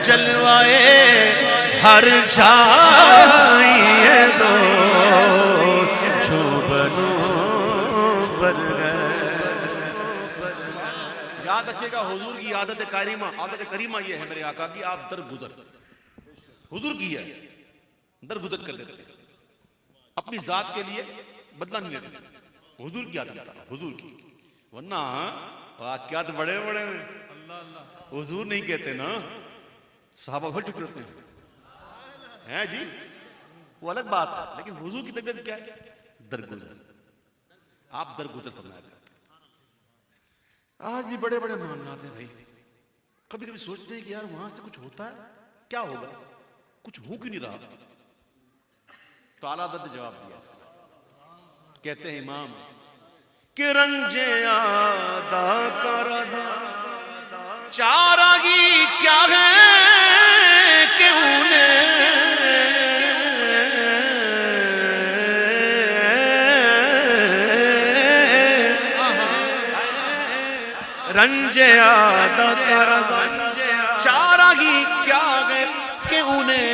جلوائے ہر جائے یہ دو. جو بنو پر یاد رکھیے گا حضور کی عادت کریمہ یہ ہے میرے آقا کی، آپ درگزر حضور کی ہے، درگزر کر لیتے ہیں. اپنی ذات کے لیے بدلہ نہیں لیتے. حضور کی عادت ہے، حضور کی. ورنہ واقعات بڑے بڑے ہیں، حضور نہیں کہتے نا، صحابہ بھر چکے رہتے ہیں جی، وہ الگ بات ہے. لیکن حضور کی طبیعت کیا ہے؟ درگزر. آپ درگزر فرمایا کرتے. آج بھی بڑے بڑے معاملات ہیں بھائی. کبھی کبھی سوچتے ہیں کہ یار وہاں سے کچھ ہوتا ہے، کیا ہوگا؟ کچھ ہو کیوں نہیں رہا؟ تو اعلیٰ حضرت نے جواب دیا اس کا. کہتے ہیں امام کہ رنج ادا کا رضا چارگی کیا ہے کہ انہیں رنج ادا کا رضا چارگی کیا ہے کہ انہیں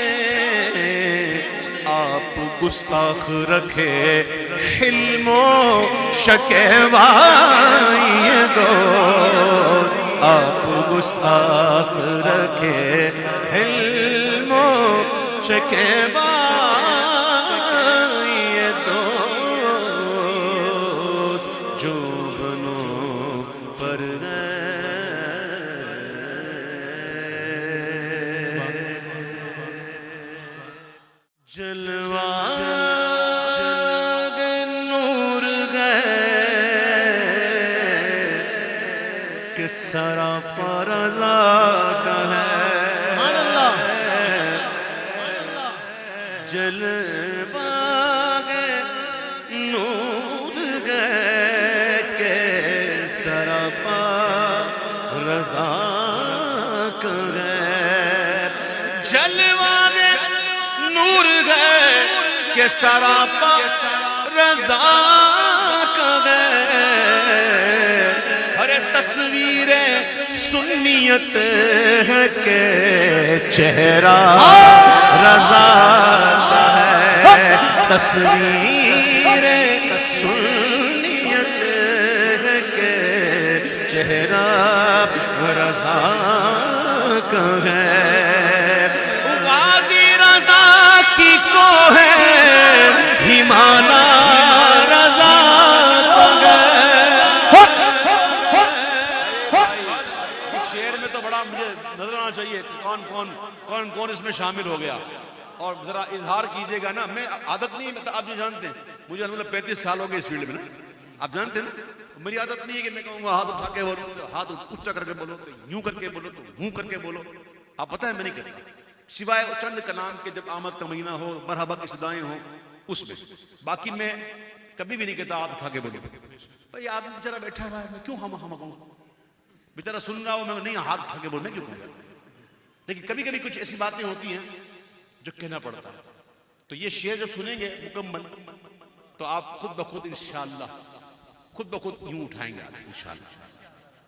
آپ گستاخ رکھے حلم و شکیبہ یہ دو آپ گستاخ رکھے حلم و شکیبہ یہ دو جو بنو پر جلوہ نور گئے کہ سراپا رضا کا ہے جلوہ نور گئے کہ سراپا رضا کا ہے جلوہ نور ہے کہ سراپا رضا کا ہے ہر تصویر سنیت ہے کہ چہرہ رضا کا ہے تصویر سنیت ہے کہ چہرہ رضا کا ہے کی کو ہے ہمانا رضا اس شعر میں تو بڑا مجھے نظر آنا چاہیے کون کون اس میں شامل ہو گیا اور ذرا اظہار کیجئے گا نا. میں عادت نہیں آپ جو جانتے ہیں مجھے الحمدللہ 35 سال ہو گئے اس فیلڈ میں نا. آپ جانتے ہیں نا میری عادت نہیں ہے کہ میں کہوں گا ہاتھ اٹھا کے بولو ہاتھ اونچا کر کے بولو تو یوں کر کے بولو تو ہوں کر کے بولو. آپ پتہ ہے میں نہیں کرتا سوائے چند کلام کے جب آمد کا مہینہ ہو مرحبا کی صدائیں ہوں اس میں باقی میں کبھی بھی نہیں کہتا آپ اٹھا کے بولو. بھئی آدمی بیچارہ بیٹھا ہوا ہے میں کیوں ہم کہوں بیچارہ سن رہا ہوں میں نہیں ہاتھ اٹھا کے بولوں میں کیوں کہوں. لیکن کبھی کبھی کچھ ایسی باتیں ہوتی ہیں جو کہنا پڑتا ہے. تو یہ شعر جب سنیں گے مکمل تو آپ خود بخود انشاءاللہ خود بخود یوں اٹھائیں گے انشاءاللہ.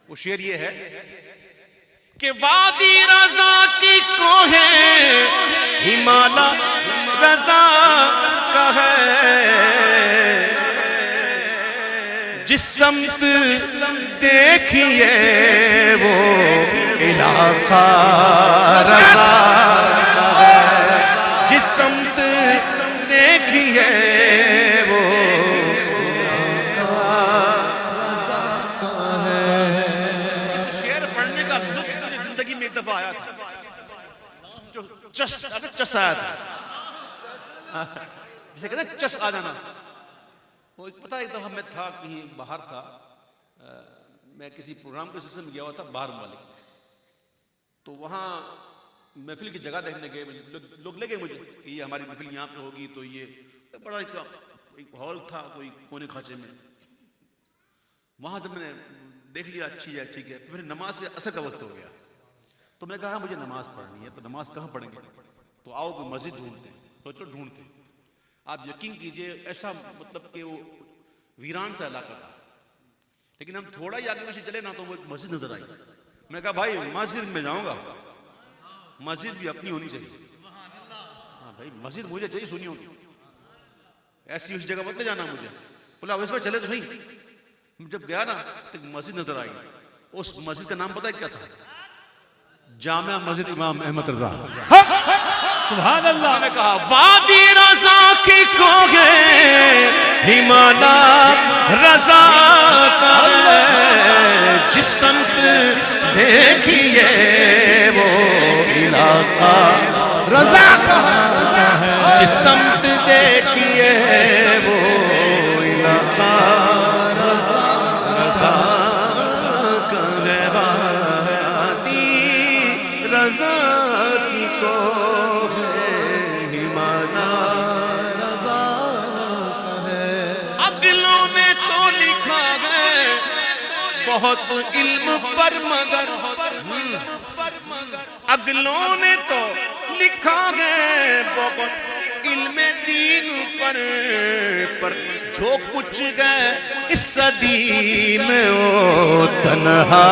وہ شعر یہ ہے کہ وادی رضا کی کوہ ہمالا رضا کا ہے جس سمت دیکھیے وہ علاقہ رضا کا ہے جس سمت دیکھیے وہ ایک دفعہ آیا تھا جو چس آیا تھا جسے کہتے ہیں چس آ جانا. وہ ایک پتہ ایک دفعہ میں تھا کہیں باہر تھا میں کسی پروگرام کے سلسلے میں گیا ہوا تھا باہر ممالک تو وہاں محفل کی جگہ دیکھنے گئے لوگ لے گئے مجھے کہ یہ ہماری محفل یہاں پہ ہوگی تو یہ بڑا ایک ہال تھا کوئی کونے کھانچے میں. وہاں جب میں نے دیکھ لیا اچھی ہے ٹھیک ہے پھر نماز کے اثر کا وقت ہو گیا تو میں نے کہا مجھے نماز پڑھنی ہے تو نماز کہاں پڑھیں گے تو آؤ کوئی مسجد ڈھونڈتے سوچو ڈھونڈتے. آپ یقین کیجئے ایسا مطلب کہ وہ ویران سا علاقہ تھا لیکن ہم تھوڑا ہی آگے پیچھے چلے نا تو وہ ایک مسجد نظر آئی. میں نے کہا بھائی مسجد میں جاؤں گا مسجد بھی اپنی ہونی چاہیے. ہاں بھائی مسجد مجھے چاہیے سنی ہوگی ایسی اس جگہ مت لے جانا مجھے. بولا اس میں چلے تو نہیں. جب گیا نا تو مسجد نظر آئی. اس مسجد کا نام پتہ ہے کیا تھا جامع مسجد امام احمد رضا. سبحان اللہ. میں نے کہا وادی رضا کی کوہ ہمالا رضا کا ہے جس سمت دیکھیے وہ علاقہ رضا کا ہے جس سمت دیکھیے وہ علاقہ رضا کا ہے. وادی رضا کی کوہ ہمالا رضا بہت علم پر مگر اگلوں نے تو لکھا ہے بہت علم دین پر جو کچھ گئے اس صدی میں وہ تنہا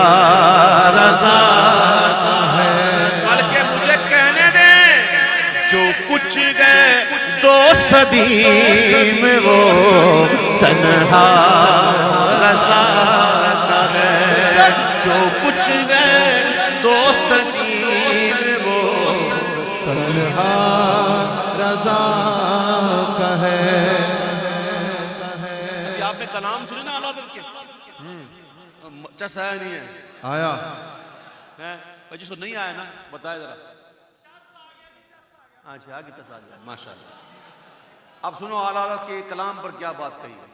رضا ہے. سوال کہ مجھے کہنے دیں جو کچھ گئے دو صدی میں وہ تنہا رضا ہے. جو کچھ گئے دو صدی میں وہ تنہا رضا کا ہے. آپ نے کلام سنے نا اعلیٰ حضرت کے چس آیا نہیں ہے آیا ہے جس کو نہیں آیا نا بتائے ذرا. اچھا آگے چس آ گیا ماشاءاللہ. اب سنو اعلیٰ حضرت کے کلام پر کیا بات کہی ہے.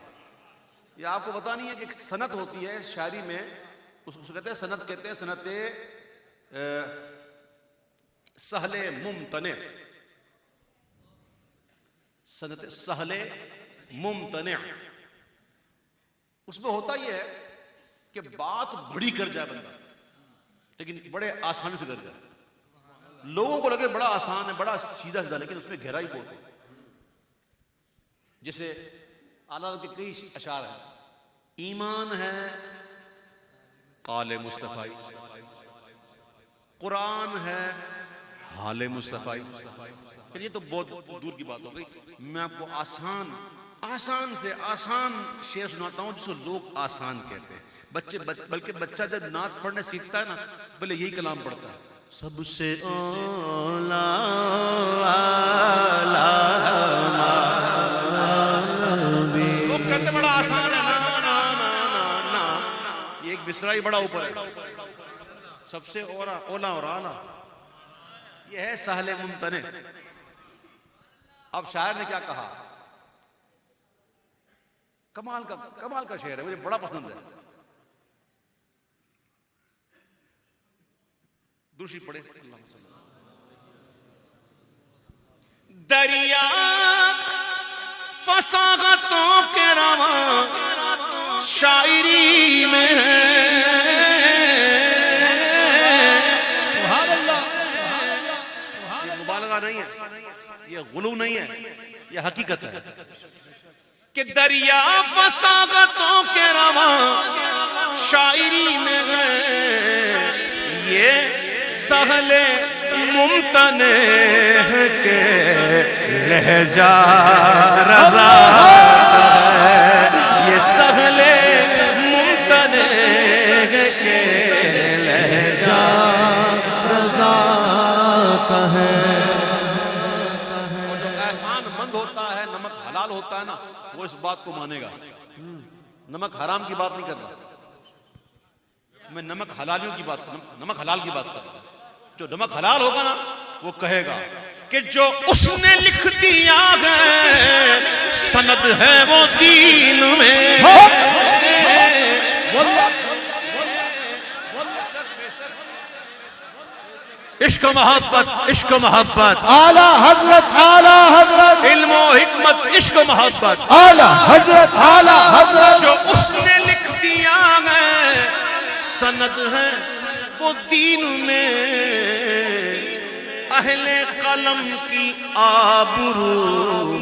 یہ آپ کو پتا نہیں ہے کہ ایک سند ہوتی ہے شاعری میں, اس کو کہتے ہیں سند, کہتے ہیں سند سہل ممتنع. سند سہل ممتنع. اس میں ہوتا یہ ہے کہ بات بڑی کر جائے بندہ لیکن بڑے آسانی سے کر جائے. لوگوں کو لگے بڑا آسان ہے, بڑا سیدھا سیدھا, لیکن اس میں گہرائی بہت ہے. جیسے اعلیٰ کے کئی اشعار ہیں. ایمان ہے قال مصطفی, قرآن ہے حال مصطفی. یہ تو بہت دور کی بات ہو گئی. میں آپ کو آسان سے آسان شعر سناتا ہوں جس کو لوگ آسان کہتے ہیں. بلکہ بچہ جب نعت پڑھنے سیکھتا ہے نا پہلے یہی کلام پڑھتا ہے. سب سے اولا لوگ کہتے بڑا آسان ہے. یہ ایک مصرع ہی بڑا اوپر ہے. سب سے اولا اور اعلیٰ یہ ہے سہل ممتنع. اب شاعر نے کیا کہا, کمال کا شعر ہے, مجھے بڑا پسند ہے. دوسری پڑھے. دریا فساغتوں کے رواں شاعری میں یہ مبالغہ نہیں ہے, یہ غلو نہیں ہے, یہ حقیقت ہے کہ دریا فساغتوں کے رواں شاعری میں ہے. یہ سہل ممتنع کے لہجہ رضا ہے. یہ سہل ممتنع کے لہجہ رضا کا ہے. جو احسان مند ہوتا ہے, نمک حلال ہوتا ہے نا, وہ اس بات کو مانے گا. نمک حرام کی بات نہیں کر رہا میں, نمک حلال کی بات کر رہا. جو نمک حلال ہوگا نا وہ کہے گا کہ جو اس نے لکھ دیا ہے سند ہے وہ دین میں. عشق و محبت اعلیٰ حضرت علم و حکمت, عشق و محبت اعلیٰ حضرت جو اس نے لکھ دیا ہے سند ہے وہ دین میں. اہل قلم کی آبرو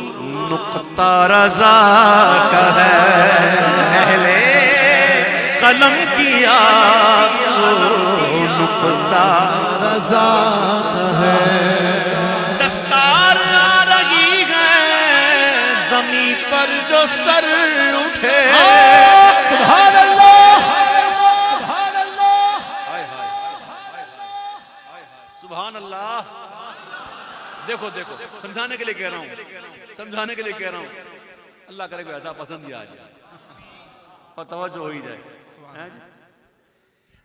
نقطہ رضا کا ہے. اہل قلم کی آبرو نقطہ رضا کا ہے. دستار آ رہی ہے زمین پر جو سر اٹھے. سبحان اللہ, سبحان اللہ. دیکھو سمجھانے کے لیے کہہ رہا ہوں, اللہ کرے کوئی عطا پسند ہی آ جائے اور توجہ ہو ہی جائے.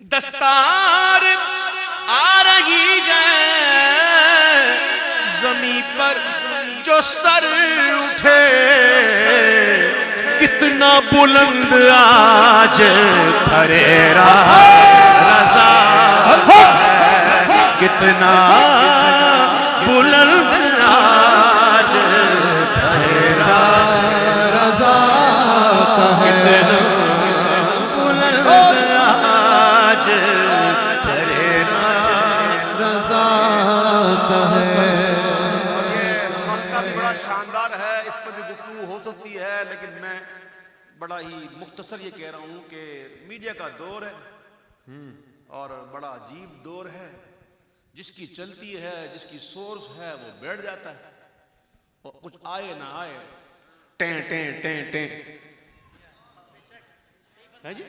دستار آ رہی ہے زمین پر جو سر اٹھے. کتنا بلند آج پھریرا رضا, کتنا بلند آج پھریرا رضا کا ہے. کتنا بلند سکتی ہے، لیکن میں بڑا ہی مختصر یہ کہہ رہا ہوں کہ میڈیا کا دور ہے اور بڑا عجیب دور ہے. جس کی چلتی ہے، جس کی سورس ہے، وہ بیٹھ جاتا ہے اور کچھ آئے نہ آئے ٹیں ٹیں ٹیں ٹیں ہے جی.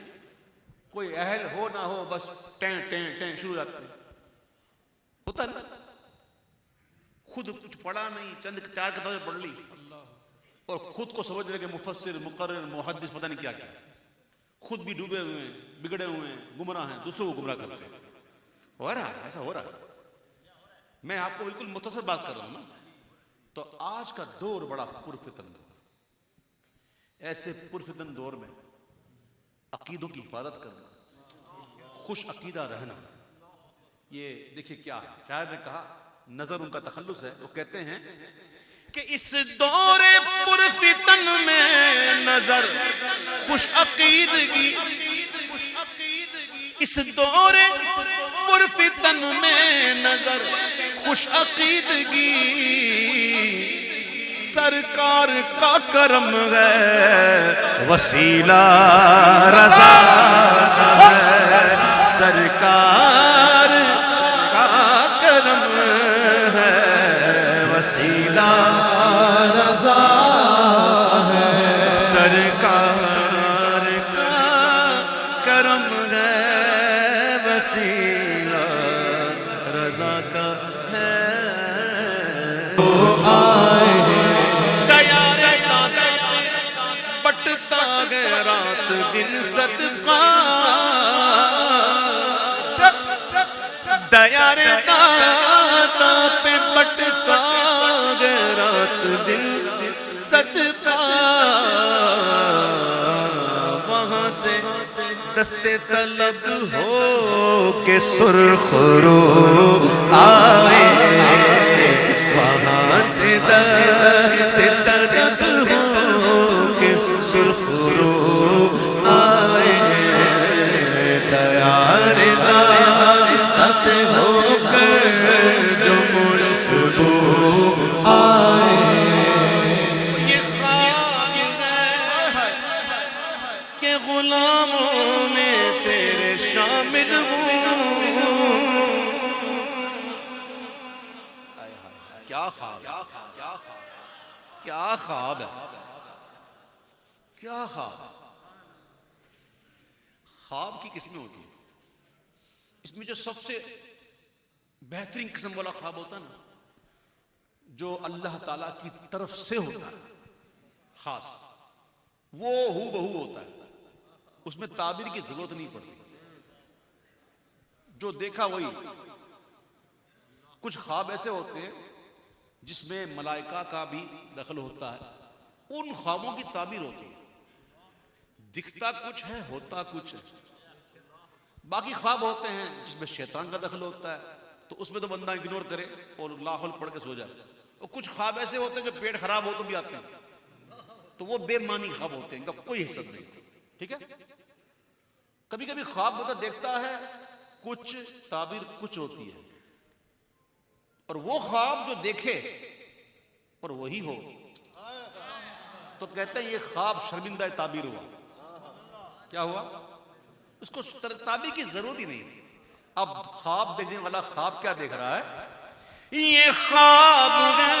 کوئی اہل ہو نہ ہو بس ٹیں ٹیں ٹیں شروع ہو جاتے ہیں. ہوتا نا، خود کچھ پڑھا نہیں، چند 4 کتابیں پڑھ لی اور خود کو سمجھ رہے کہ مفسر، مقرر، محدث، پتہ نہیں کیا کیا. خود بھی ڈوبے ہوئے ہیں، بگڑے ہوئے ہیں، گمراہ ہیں، دوسروں کو گمراہ کرتے ہیں. ہو رہا ہے، ایسا ہو رہا ہے. میں آپ کو بالکل مختصر بات کر رہا ہوں نا. تو آج کا دور بڑا پرفتن دور. ایسے پرفتن دور میں عقیدوں کی حفاظت کرنا، خوش عقیدہ رہنا، یہ دیکھیے کیا ہے. شاعر نے کہا، نظر ان کا تخلص ہے، وہ کہتے ہیں کہ اس دور پرفتن میں نظر خوش عقیدگی، اس دور پرفتن میں نظر خوش عقیدگی، سرکار کا کرم ہے وسیلہ رضا ہے، سرکار کا کرم ہے وسیلہ رضا ہے، سرکار کا کرم ہے وسیلہ رضا کا ہے. بٹتا گیا رات دن صدقہ، دیار داتا پہ بٹتا گیا رات دن صدقہ. وہاں سے دستے طلب ہو کے سرخ رو آئے، وہاں سے دستے طلب ہو کے سرخ رو آئے، دیار داتا سے ہو کر جو مشکو آئے. یہ خواب ہے کہ غلاموں میں تیرے شامل ہوں. کیا خواب، کیا خواب ہے، کیا خواب. خواب کی قسمیں ہوتی ہیں. اس میں جو سب سے بہترین قسم والا خواب ہوتا ہے نا، جو اللہ تعالیٰ کی طرف سے ہوتا ہے خاص، وہ ہو بہو ہوتا ہے، اس میں تعبیر کی ضرورت نہیں پڑتی، جو دیکھا وہی. کچھ خواب ایسے ہوتے ہیں جس میں ملائکہ کا بھی دخل ہوتا ہے، ان خوابوں کی تعبیر ہوتی ہے، دکھتا کچھ ہے ہوتا کچھ ہے. باقی خواب ہوتے ہیں جس میں شیطان کا دخل ہوتا ہے، تو اس میں تو بندہ اگنور کرے اور لا حول پڑھ کے سو جائے. اور کچھ خواب ایسے ہوتے ہیں جو پیٹ خراب ہو تو بھی آتے ہیں، تو وہ بے معنی خواب ہوتے ہیں، ان کا کوئی حصہ نہیں. ٹھیک ہے. کبھی کبھی خواب بندہ دیکھتا ہے کچھ، تعبیر کچھ ہوتی ہے، اور وہ خواب جو دیکھے اور وہی ہو تو کہتے ہیں یہ خواب شرمندہ تعبیر ہوا. کیا ہوا؟ اس کو تعبیر کی ضرورت ہی نہیں. اب خواب دیکھنے والا خواب کیا دیکھ رہا ہے؟ یہ خواب ہے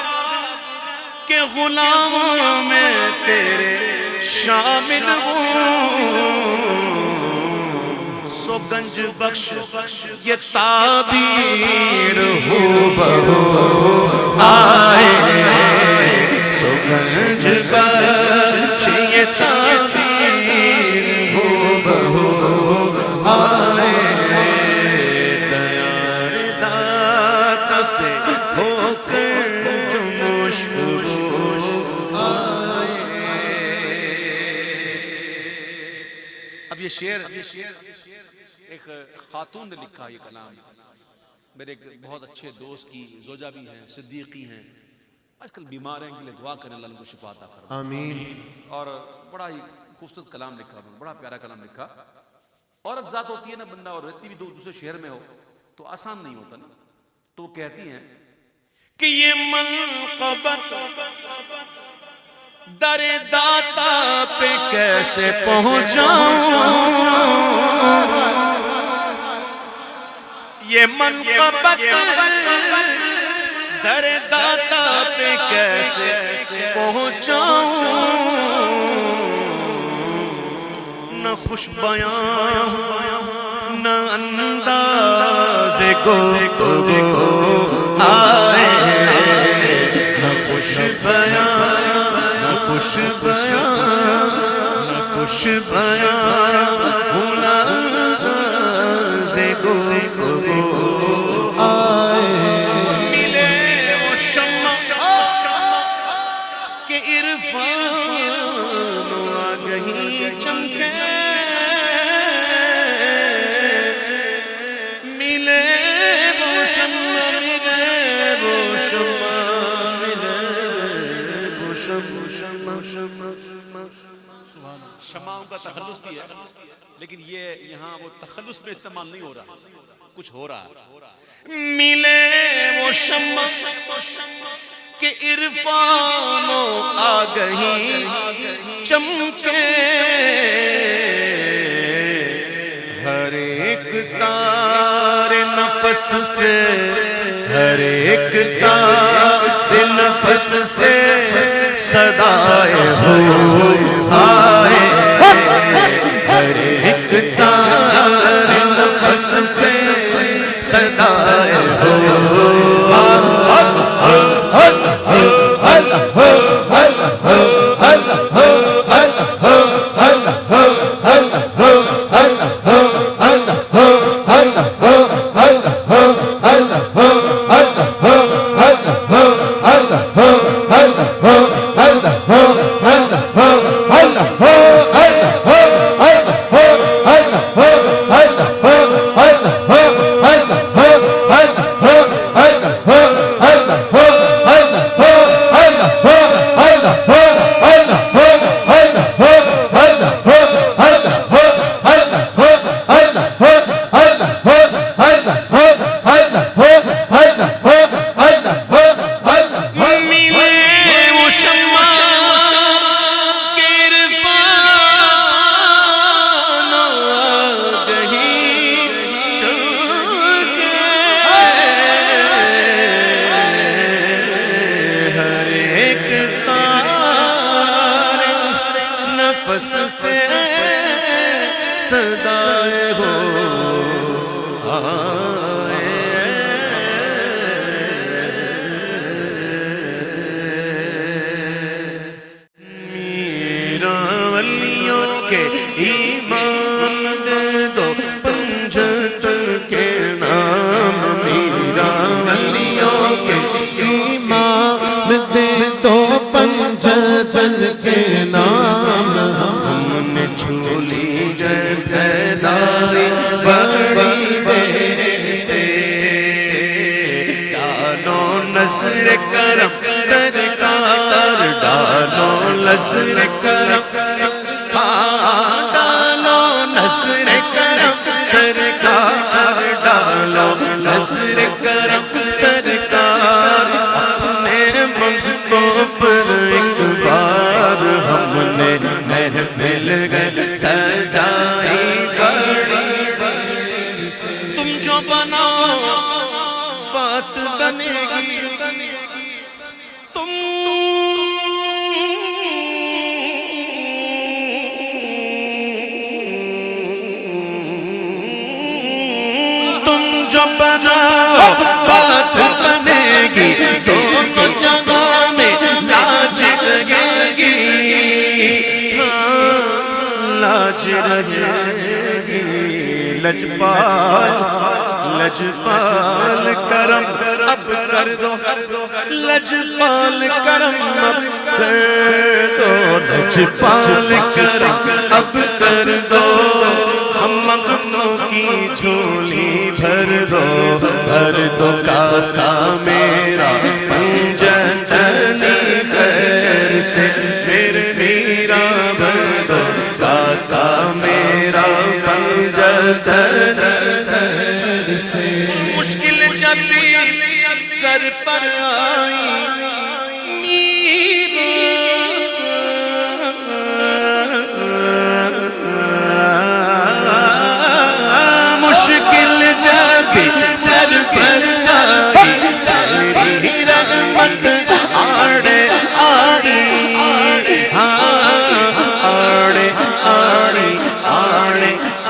کہ غلاموں میں تیرے شامل ہوں، سو گنج بخش یہ تعبیر ہو بہو آئے، سو گنج بخش یہ تعبیر ہو بہو آئے، دیار داتا سے ہو کر جو مشکو آئے. اب یہ شعر ایک خاتون نے لکھا. یہ کلام میرے ایک بہت اچھے دوست کی زوجہ بھی ہیں، صدیقی ہیں، آج کل بیمار ہیں، ان کے لیے دعا کریں اللہ ان کو شفا عطا فرمائے. آمین. اور بڑا ہی خوبصورت کلام لکھا، بڑا پیارا کلام لکھا. عورت ذات ہوتی ہے نا بندہ، اور رہتی بھی دوسرے شہر میں ہو تو آسان نہیں ہوتا نا. تو وہ کہتی ہیں کہ یہ منقبت در داتا پہ کیسے پہنچاؤں یہ منقبت در داتا پہ کیسے پہنچاؤں نہ خوش بیان نہ انداز گفتگو آئے نہ خوش بیان نہ خوش بیان نہ خوش بیان نہ انداز گفتگو آئے ملے وہ شمع کہ عرفان آگہی چمکے شمعوں کا تخلص بھی ہے لیکن یہ یہاں وہ تخلص میں استعمال نہیں ہو رہا کچھ ہو رہا ہے ملے وہ شمع کہ عرفان و آگہی چمکے ہر ایک تار نفس سے ہر ایک تار نفس سے صدائے ہو آئے ہر ایک تار نفس سے صدائے ہو صدائے ہو میرا ولیوں کے ایمان دے دو پنجتن کے نام میرا ولیوں کے ایمان دے دو پنجتن کے نام ہم نے جھولی گردائی بڑی دیر سے ڈالو نظر کرم سرکار ڈالو نظر کرم ڈالو نظر کرم سرکار ڈالو نظر کرم سرکار اپنے منگتوں پر ایک بار ہم نے محفل گئے سجائی بڑی تم جو بناؤ بات بنے گی تم جو بناؤ بات بنے گی دونوں جگہ میں لاج لگے گی لاج لگے گی لجپال لجپال کرم اب کر دو لجپال کرم اب کر دو لجپال کرم اب کر دو ہم مغنوں کی جھولی بھر دو کاسا میرا پنجتنی خیر سے پھر میرا بھر دو کاسا میرا پنجتنی سے مشکل جب سر پر آئی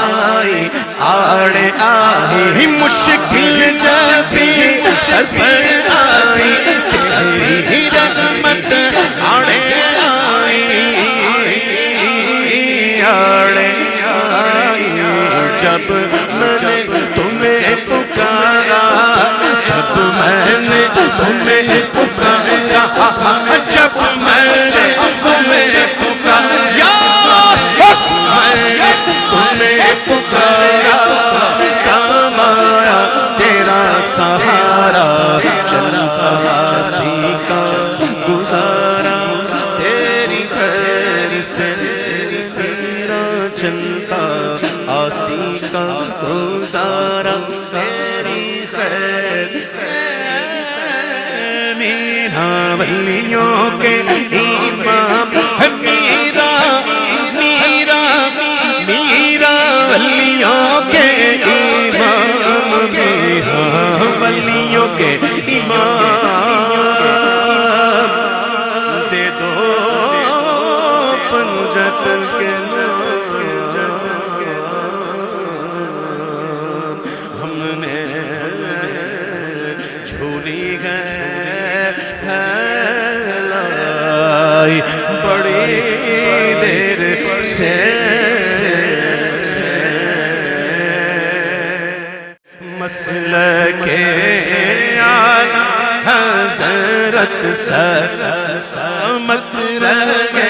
آئی آڑے آئی مشکل جب بھی سر پر آئی تیری رحمت آڑے آئی آڑے آئی جب میں نے تمہیں پکارا جب میں نے تمہیں پکارا جب میں نے تمہیں پکارا تمہیں پکارا کام آیا تیرا سہارا چلتا سیکھا گزارا تیری خیر سے میرا چلتا آسی کا گزارا تیری خیر سے میرا ولیوں کے امام ہے میرا میرا میرا ولیوں کے امام میرا ولیوں کے امام دے دو پنجت کے ہم نے جھولی گئے لائی بڑی دیر سے مسلک اعلی حضرت سلامت رہے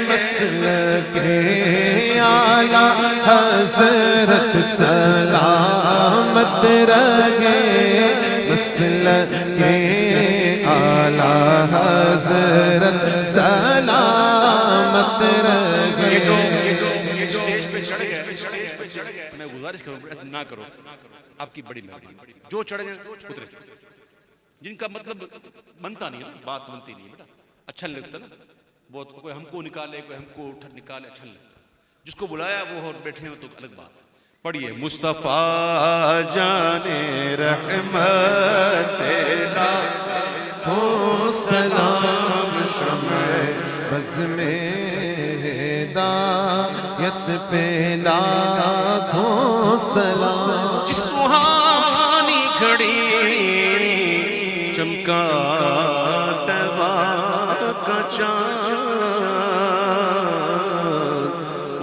مسلک اعلی حضرت سلامت رہے مسلک اعلی حضرت سلامت رہے اسٹیج پہ چڑھ گئے میں گزارش کروں ایسا نہ کرو آپ کی بڑی مہربانی جو چڑھ گئے اترے جن کا مطلب بنتا نہیں ہے بات بنتی نہیں ہے بیٹا اچھا نہیں لگتا نا بہت کوئی ہم کو نکالے کوئی ہم کو نکالے اچھا نہیں لگتا جس کو بلایا وہ اور بیٹھے ہو تو الگ بات پڑھیے مصطفیٰ جان رحمت تیرا ہو سلام شمع بز میں ہدایت پہ لاکھوں سلام جس سہانی گھڑی چمکا طیبہ کا چاند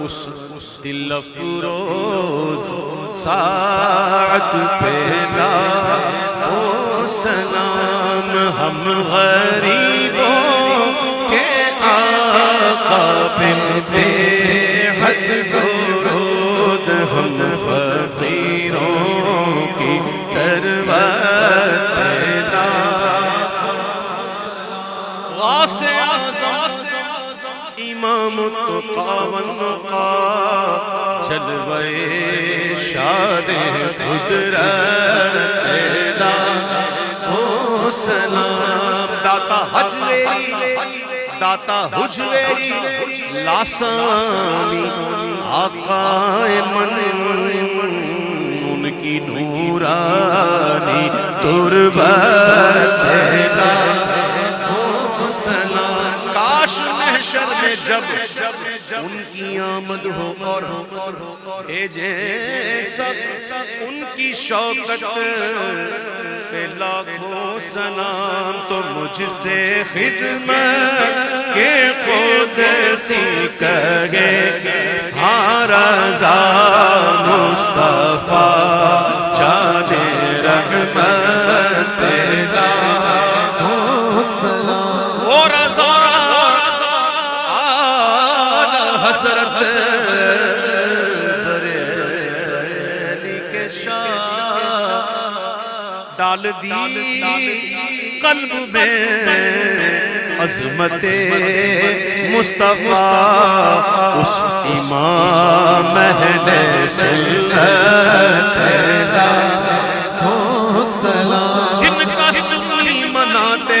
اس دل افروز ساعت پہ لاکھوں سلام ہم غریبوں کے آقا پہ بے حد درود ہم فقیروں کی ثروت پیدا غوث اعظم امام التقیٰ والنقیٰ جلوے شان قدرت پیدا ہو سلام داتا حجویری داتا حجویری لاسانی آقا من ان کی نورانی تربت پیدا ہو سلام کاش محشر میں جب ان کی آمد ہو اور بھیجے سب ان کی شوکت پہ لاکھوں سلام تو مجھ سے خدمت کے قدسی کہے ہاں رضا مصطفیٰ جان رحمت پہ لاکھوں سلام او رضا حضرت بریلی کے شاہ ڈال دی قلب میں عظمت مصطفیٰ اس امام اہل سنت ہو سلام جن کا سنی مناتے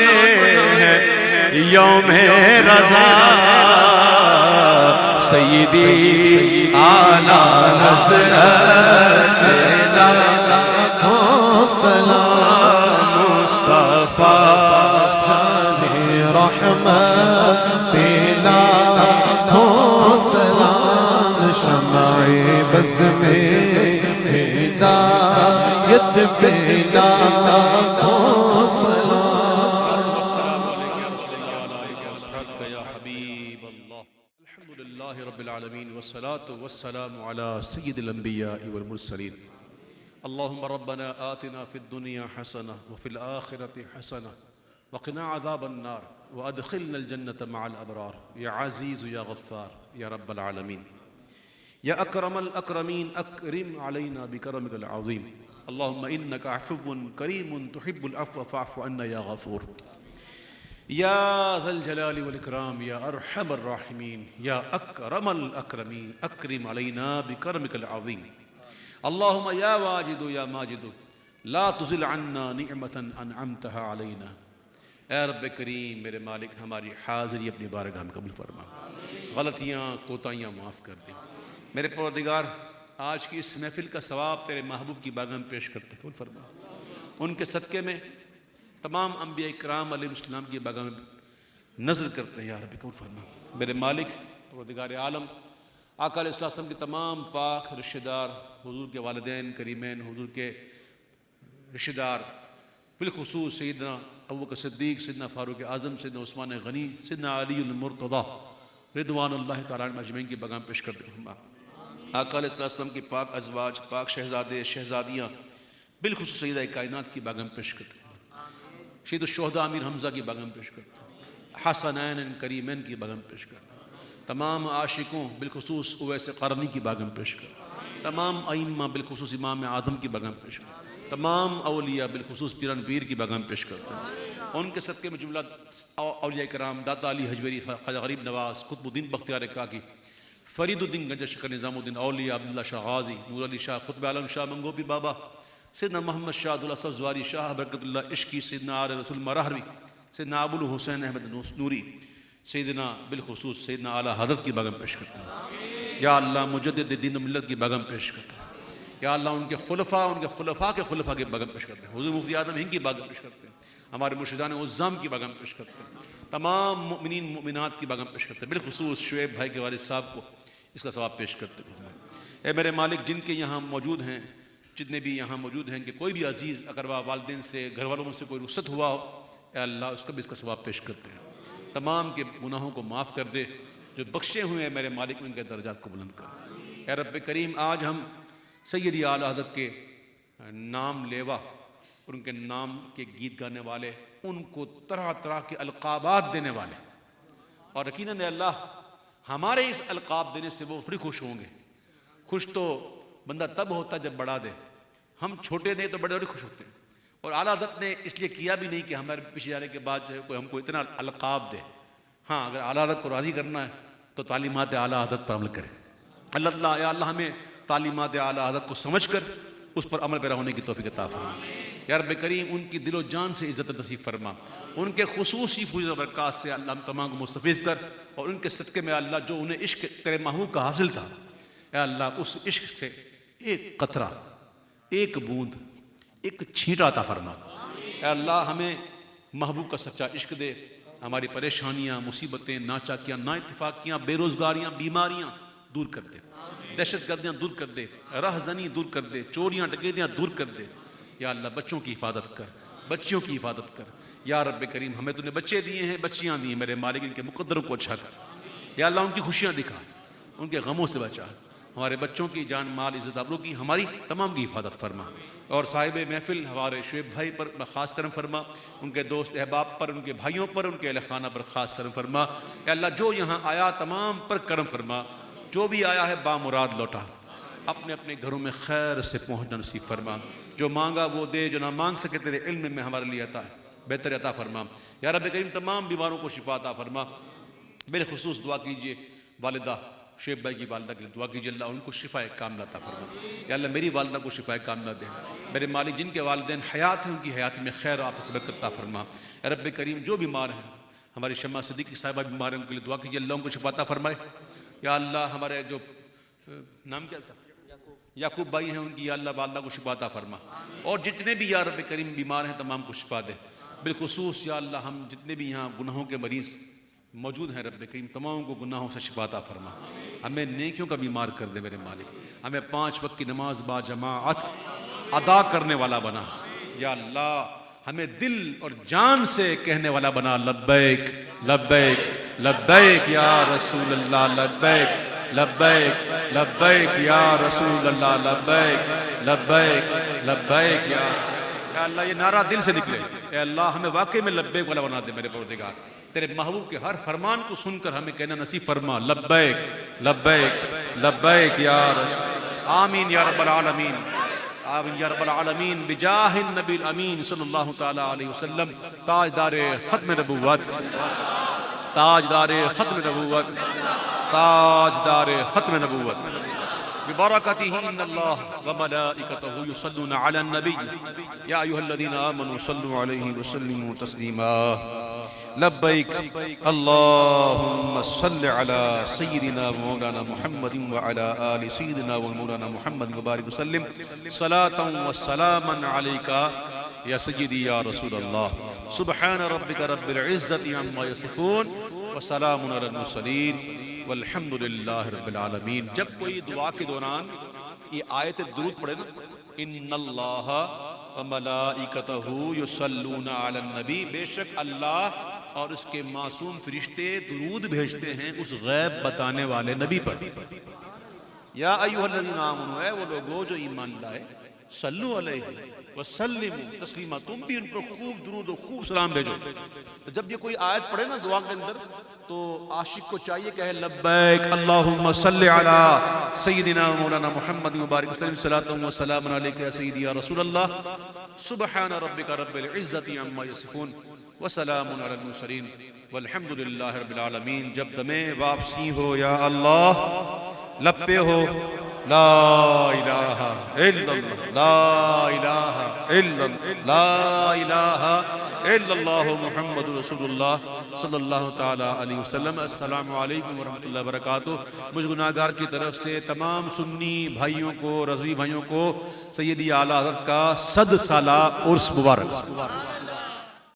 ہیں یوم رضا سیدی اعلی حضرت ہو سلام مصطفیٰ رحمت لاکھوں سلام شمع عزم ہدایت پہ لاکھوں سلام الحمد للہ رب العالمین والصلاة والسلام على سید الانبیاء والمرسلین اللہم ربنا آتنا فی الدنیا حسنہ وفی الآخرة حسنہ وقنا عذاب النار وادخلنا الجنة مع الابرار یا عزیز یا غفار یا رب العالمین یا اکرم الاکرمین اکرم علینا بکرمک العظیم اللہم انک عفو کریم تحب العفو فاعف عنا یا غفور یا ذا الجلال والاکرام یا ارحم الراحمین یا اکرم الاکرمین اکرم علینا بکرمک العظیم اللہم یا واجد یا ماجد لا تزل عنا نعمتا انعمتها علینا۔ اے رب کریم میرے مالک ہماری حاضری اپنی بارگاہ میں قبول فرما، غلطیاں کوتاہیاں معاف کر دیں۔ میرے پروردگار آج کی اس محفل کا ثواب تیرے محبوب کی بارگاہ میں پیش کرتے قبول فرما، ان کے صدقے میں تمام انبیاء کرام علیہ السلام کی بارگاہ میں نظر کرتے ہیں یا رب قبول فرما۔ میرے مالک پروردگار عالم آقا علیہ السلام کے تمام پاک رشتہ دار، حضور کے والدین کریمین، حضور کے رشتہ دار، بالخصوص سیدنا ابوبکر صدیق، سیدنا فاروق اعظم، سیدنا عثمان غنی، سیدنا علی المرتضی رضوان اللہ تعالیٰ عنہم اجمعین کی بارگاہ میں پیش کرتے ہیں۔ آقا علیہ السلام کی پاک ازواج، پاک شہزادے، شہزادیاں، بالخصوص سیدہ کائنات کی بارگاہ میں پیش کرتے ہیں۔ شہید الشہداء امیر حمزہ کی بارگاہ میں پیش کرتے ہیں۔ حسنین کریمین کی بارگاہ میں پیش کرتے ہیں۔ تمام عاشقوں بالخصوص اویس قرنی کی بارگاہ میں پیش کرتے ہیں۔ تمام ائمہ بالخصوص امام اعظم کی بارگاہ میں پیش کرتے ہیں۔ تمام اولیاء بالخصوص پیران پیر کی بارگاہ میں پیش کرتے ہیں۔ ان کے صدقے میں جملہ اولیاء کرام داتا علی حجویری، خواجہ غریب نواز، قطب الدین بختیار کاکی، فرید الدین گنج شکر، نظام الدین اولیاء، عبداللہ شاہ غازی، نور علی شاہ، قطب عالم شاہ منگو پیر بابا، سیدنا محمد شاہ عبداللہ صاحب زواری، شاہ برکت اللہ عشقی، سیدنا آل رسول مراہروی، سیدنا ابو الحسین احمد نوری، سیدنا بالخصوص سیدنا اعلیٰ حضرت کی بارگاہ میں پیش کرتے ہیں۔ یا اللہ مجدد دین و ملت کی بارگاہ میں پیش کرتے ہیں۔ یا اللہ ان کے خلفاء کے خلفاء کی بارگاہ میں پیش کرتے ہیں۔ حضور مفتی اعظم ہند کی بارگاہ میں پیش کرتے ہیں۔ ہمارے مرشدان عظام کی بارگاہ میں پیش کرتے ہیں۔ تمام مؤمنین مؤمنات کی بارگاہ میں پیش کرتے ہیں۔ بالخصوص شعیب بھائی کے والد صاحب کو اس کا ثواب پیش کرتے ہیں۔ اے میرے مالک جن کے یہاں موجود ہیں، جتنے بھی یہاں موجود ہیں، کہ کوئی بھی عزیز اقربا، والدین سے، گھر والوں میں سے کوئی رخصت ہوا ہو، اے اللہ اس کا بھی اس کا ثواب پیش کرتے ہیں۔ تمام کے گناہوں کو معاف کر دے، جو بخشے ہوئے ہیں میرے مالک ان کے درجات کو بلند کر۔ اے رب کریم آج ہم سیدی اعلیٰ حضرت کے نام لیوا اور ان کے نام کے گیت گانے والے، ان کو طرح طرح کے القابات دینے والے، اور یقیناً اے اللہ ہمارے اس القاب دینے سے وہ بڑی خوش ہوں گے۔ خوش تو بندہ تب ہوتا جب بڑا دے، ہم چھوٹے دیں تو بڑے بڑے خوش ہوتے ہیں۔ اور اعلیٰ حضرت نے اس لیے کیا بھی نہیں کہ ہمارے پیچھے جانے کے بعد جو ہے کوئی ہم کو اتنا القاب دے۔ ہاں اگر اعلیٰ حضرت کو راضی کرنا ہے تو تعلیمات اعلیٰ حضرت پر عمل کرے۔ اللہ یا اللہ ہمیں تعلیمات اعلیٰ حضرت کو سمجھ کر اس پر عمل پیرا ہونے کی توفیق عطا فرما۔ یا رب کریم ان کی دل و جان سے عزت نصیب فرما، ان کے خصوصی فیض و برکات سے اللہ ہم تمام کو مستفیض کر، اور ان کے صدقے میں اللہ جو انہیں عشق تیرے محبوب کا حاصل تھا، اے اللہ اس عشق سے ایک قطرہ، ایک بوند، ایک چھینٹا عطا فرما۔ اے اللہ ہمیں محبوب کا سچا عشق دے، ہماری پریشانیاں، مصیبتیں، ناچاکیاں، نا اتفاقیاں، بے روزگاریاں، بیماریاں دور کر دے، دہشت گردیاں دور کر دے، رہزنی دور کر دے، چوریاں ڈکیتیاں دور کر دے۔ یا اللہ بچوں کی حفاظت کر، بچیوں کی حفاظت کر۔ یا رب کریم ہمیں تو نے بچے دیے ہیں، بچیاں دی ہیں، میرے مالک ان کے مقدروں کو اچھا کر۔ یا اللہ ان کی خوشیاں دکھا، ان کے غموں سے بچا، ہمارے بچوں کی جان مال عزت آبرو کی ہماری تمام کی حفاظت فرما، اور صاحب محفل ہمارے شعیب بھائی پر خاص کرم فرما، ان کے دوست احباب پر، ان کے بھائیوں پر، ان کے اہل خانہ پر خاص کرم فرما۔ اے اللہ جو یہاں آیا تمام پر کرم فرما، جو بھی آیا ہے بامراد لوٹا، اپنے اپنے گھروں میں خیر سے پہنچنا نصیب فرما، جو مانگا وہ دے، جو نہ مانگ سکے تیرے علم میں ہمارے لیے عطا ہے بہتر عطا فرما۔ یا رب کریم تمام بیماروں کو شفا عطا فرما۔ بالخصوص دعا کیجئے والدہ شعیب بھائی کی والدہ کے لیے دعا کیجئے، اللہ ان کو شفا کاملہ عطا فرما۔ یا اللہ میری والدہ کو شفا کاملہ دے، میرے مالک جن کے والدین حیات ہیں ان کی حیات میں خیر آفت برکت عطا فرما۔ یا رب کریم جو بیمار ہیں، ہماری شمع صدیقی صاحبہ بیمار ہیں، ان کے لیے دعا کیجئے، اللہ ان کو شفا عطا فرمائے۔ یا اللہ ہمارے جو نام کیا اس کا یعقوب بھائی ہیں، ان کی یا اللہ والدہ کو شفا عطا فرما، اور جتنے بھی یا رب کریم بیمار ہیں تمام کو شفا دے۔ بالخصوص یا اللہ ہم جتنے بھی یہاں گناہوں کے مریض موجود ہیں رب کریم تمام کو گناہوں سے شفا عطا فرما۔ ہمیں نیکیوں کا بیمار کر دے میرے مالک، ہمیں 5 وقت کی نماز با جماعت ادا کرنے والا بنا یا اللہ، ہمیں دل اور جان سے کہنے والا بنا لبیک لبیک لبیک یا رسول اللہ، لبیک لبیک لبیک یا رسول اللہ، لبیک لبیک لبیک یا اللہ، یہ نعرہ دل سے نکلے، اے اللہ ہمیں واقعی میں لبیک والا بنا دے میرے پروردگار، تیرے محبوب کے ہر فرمان کو سن کر ہمیں کہنا نصیب فرما، لبیک لبیک لبیک یا رسول، آمین یا رب العالمین، آمین یا رب العالمین، بجاہ النبی الامین صلی اللہ تعالی علیہ وسلم، تاجدار ختم نبوت، تاجدار ختم نبوت، تاجدار ختم نبوت، ببرکتہ ان اللہ وملائکتہ یصلون علی النبی یا ایھا الذین آمنوا صلوا علیہ وسلموا تسلیما، لبیک اللہم صل علی سیدنا مولانا محمد وعلی آل سیدنا مولانا محمد وبارک وسلم، صلاة وسلاما علیکا یا سیدی یا رسول اللہ، سبحان ربک رب العزت عما یصفون وسلام علی المرسلین والحمد للہ رب العالمین۔ جب کوئی دعا کے دوران یہ آیت درود پڑھے نا، ان اللہ وملائکتہ یصلون علی النبی، بے شک اللہ اور اس کے معصوم فرشتے درود بھیجتے ہیں اس غیب بتانے والے نبی پر، یا ایھا الذین آمنوا، اے وہ لوگو جو ایمان لائے، صلو علیہ وسلموا تسلیما، تم بھی ان پر خوب درود و خوب سلام بھیجو۔ تو جب یہ کوئی آیت پڑھے نا دعا کے اندر، تو عاشق کو چاہیے کہ لبیک اللہم صلی علی سیدنا مولانا محمد مبارک وسلم، صلاۃ و سلام علیک یا سیدی یا رسول اللہ، سبحان ربک رب العزت عما یصفون وسلام علی المرسلین والحمد للہ رب العالمین۔ جب دم واپسی ہو یا اللہ، لب پہ ہو لا الہ الا اللہ، لا الہ الا اللہ، لا الہ الا اللہ محمد رسول اللہ صلی اللہ تعالی علیہ وسلم۔ السلام علیکم ورحمۃ اللہ وبرکاتہ۔ مجھ گناہگار کی طرف سے تمام سنی بھائیوں کو، رضوی بھائیوں کو سیدی اعلیٰ حضرت کا 100 سالہ عرس مبارک۔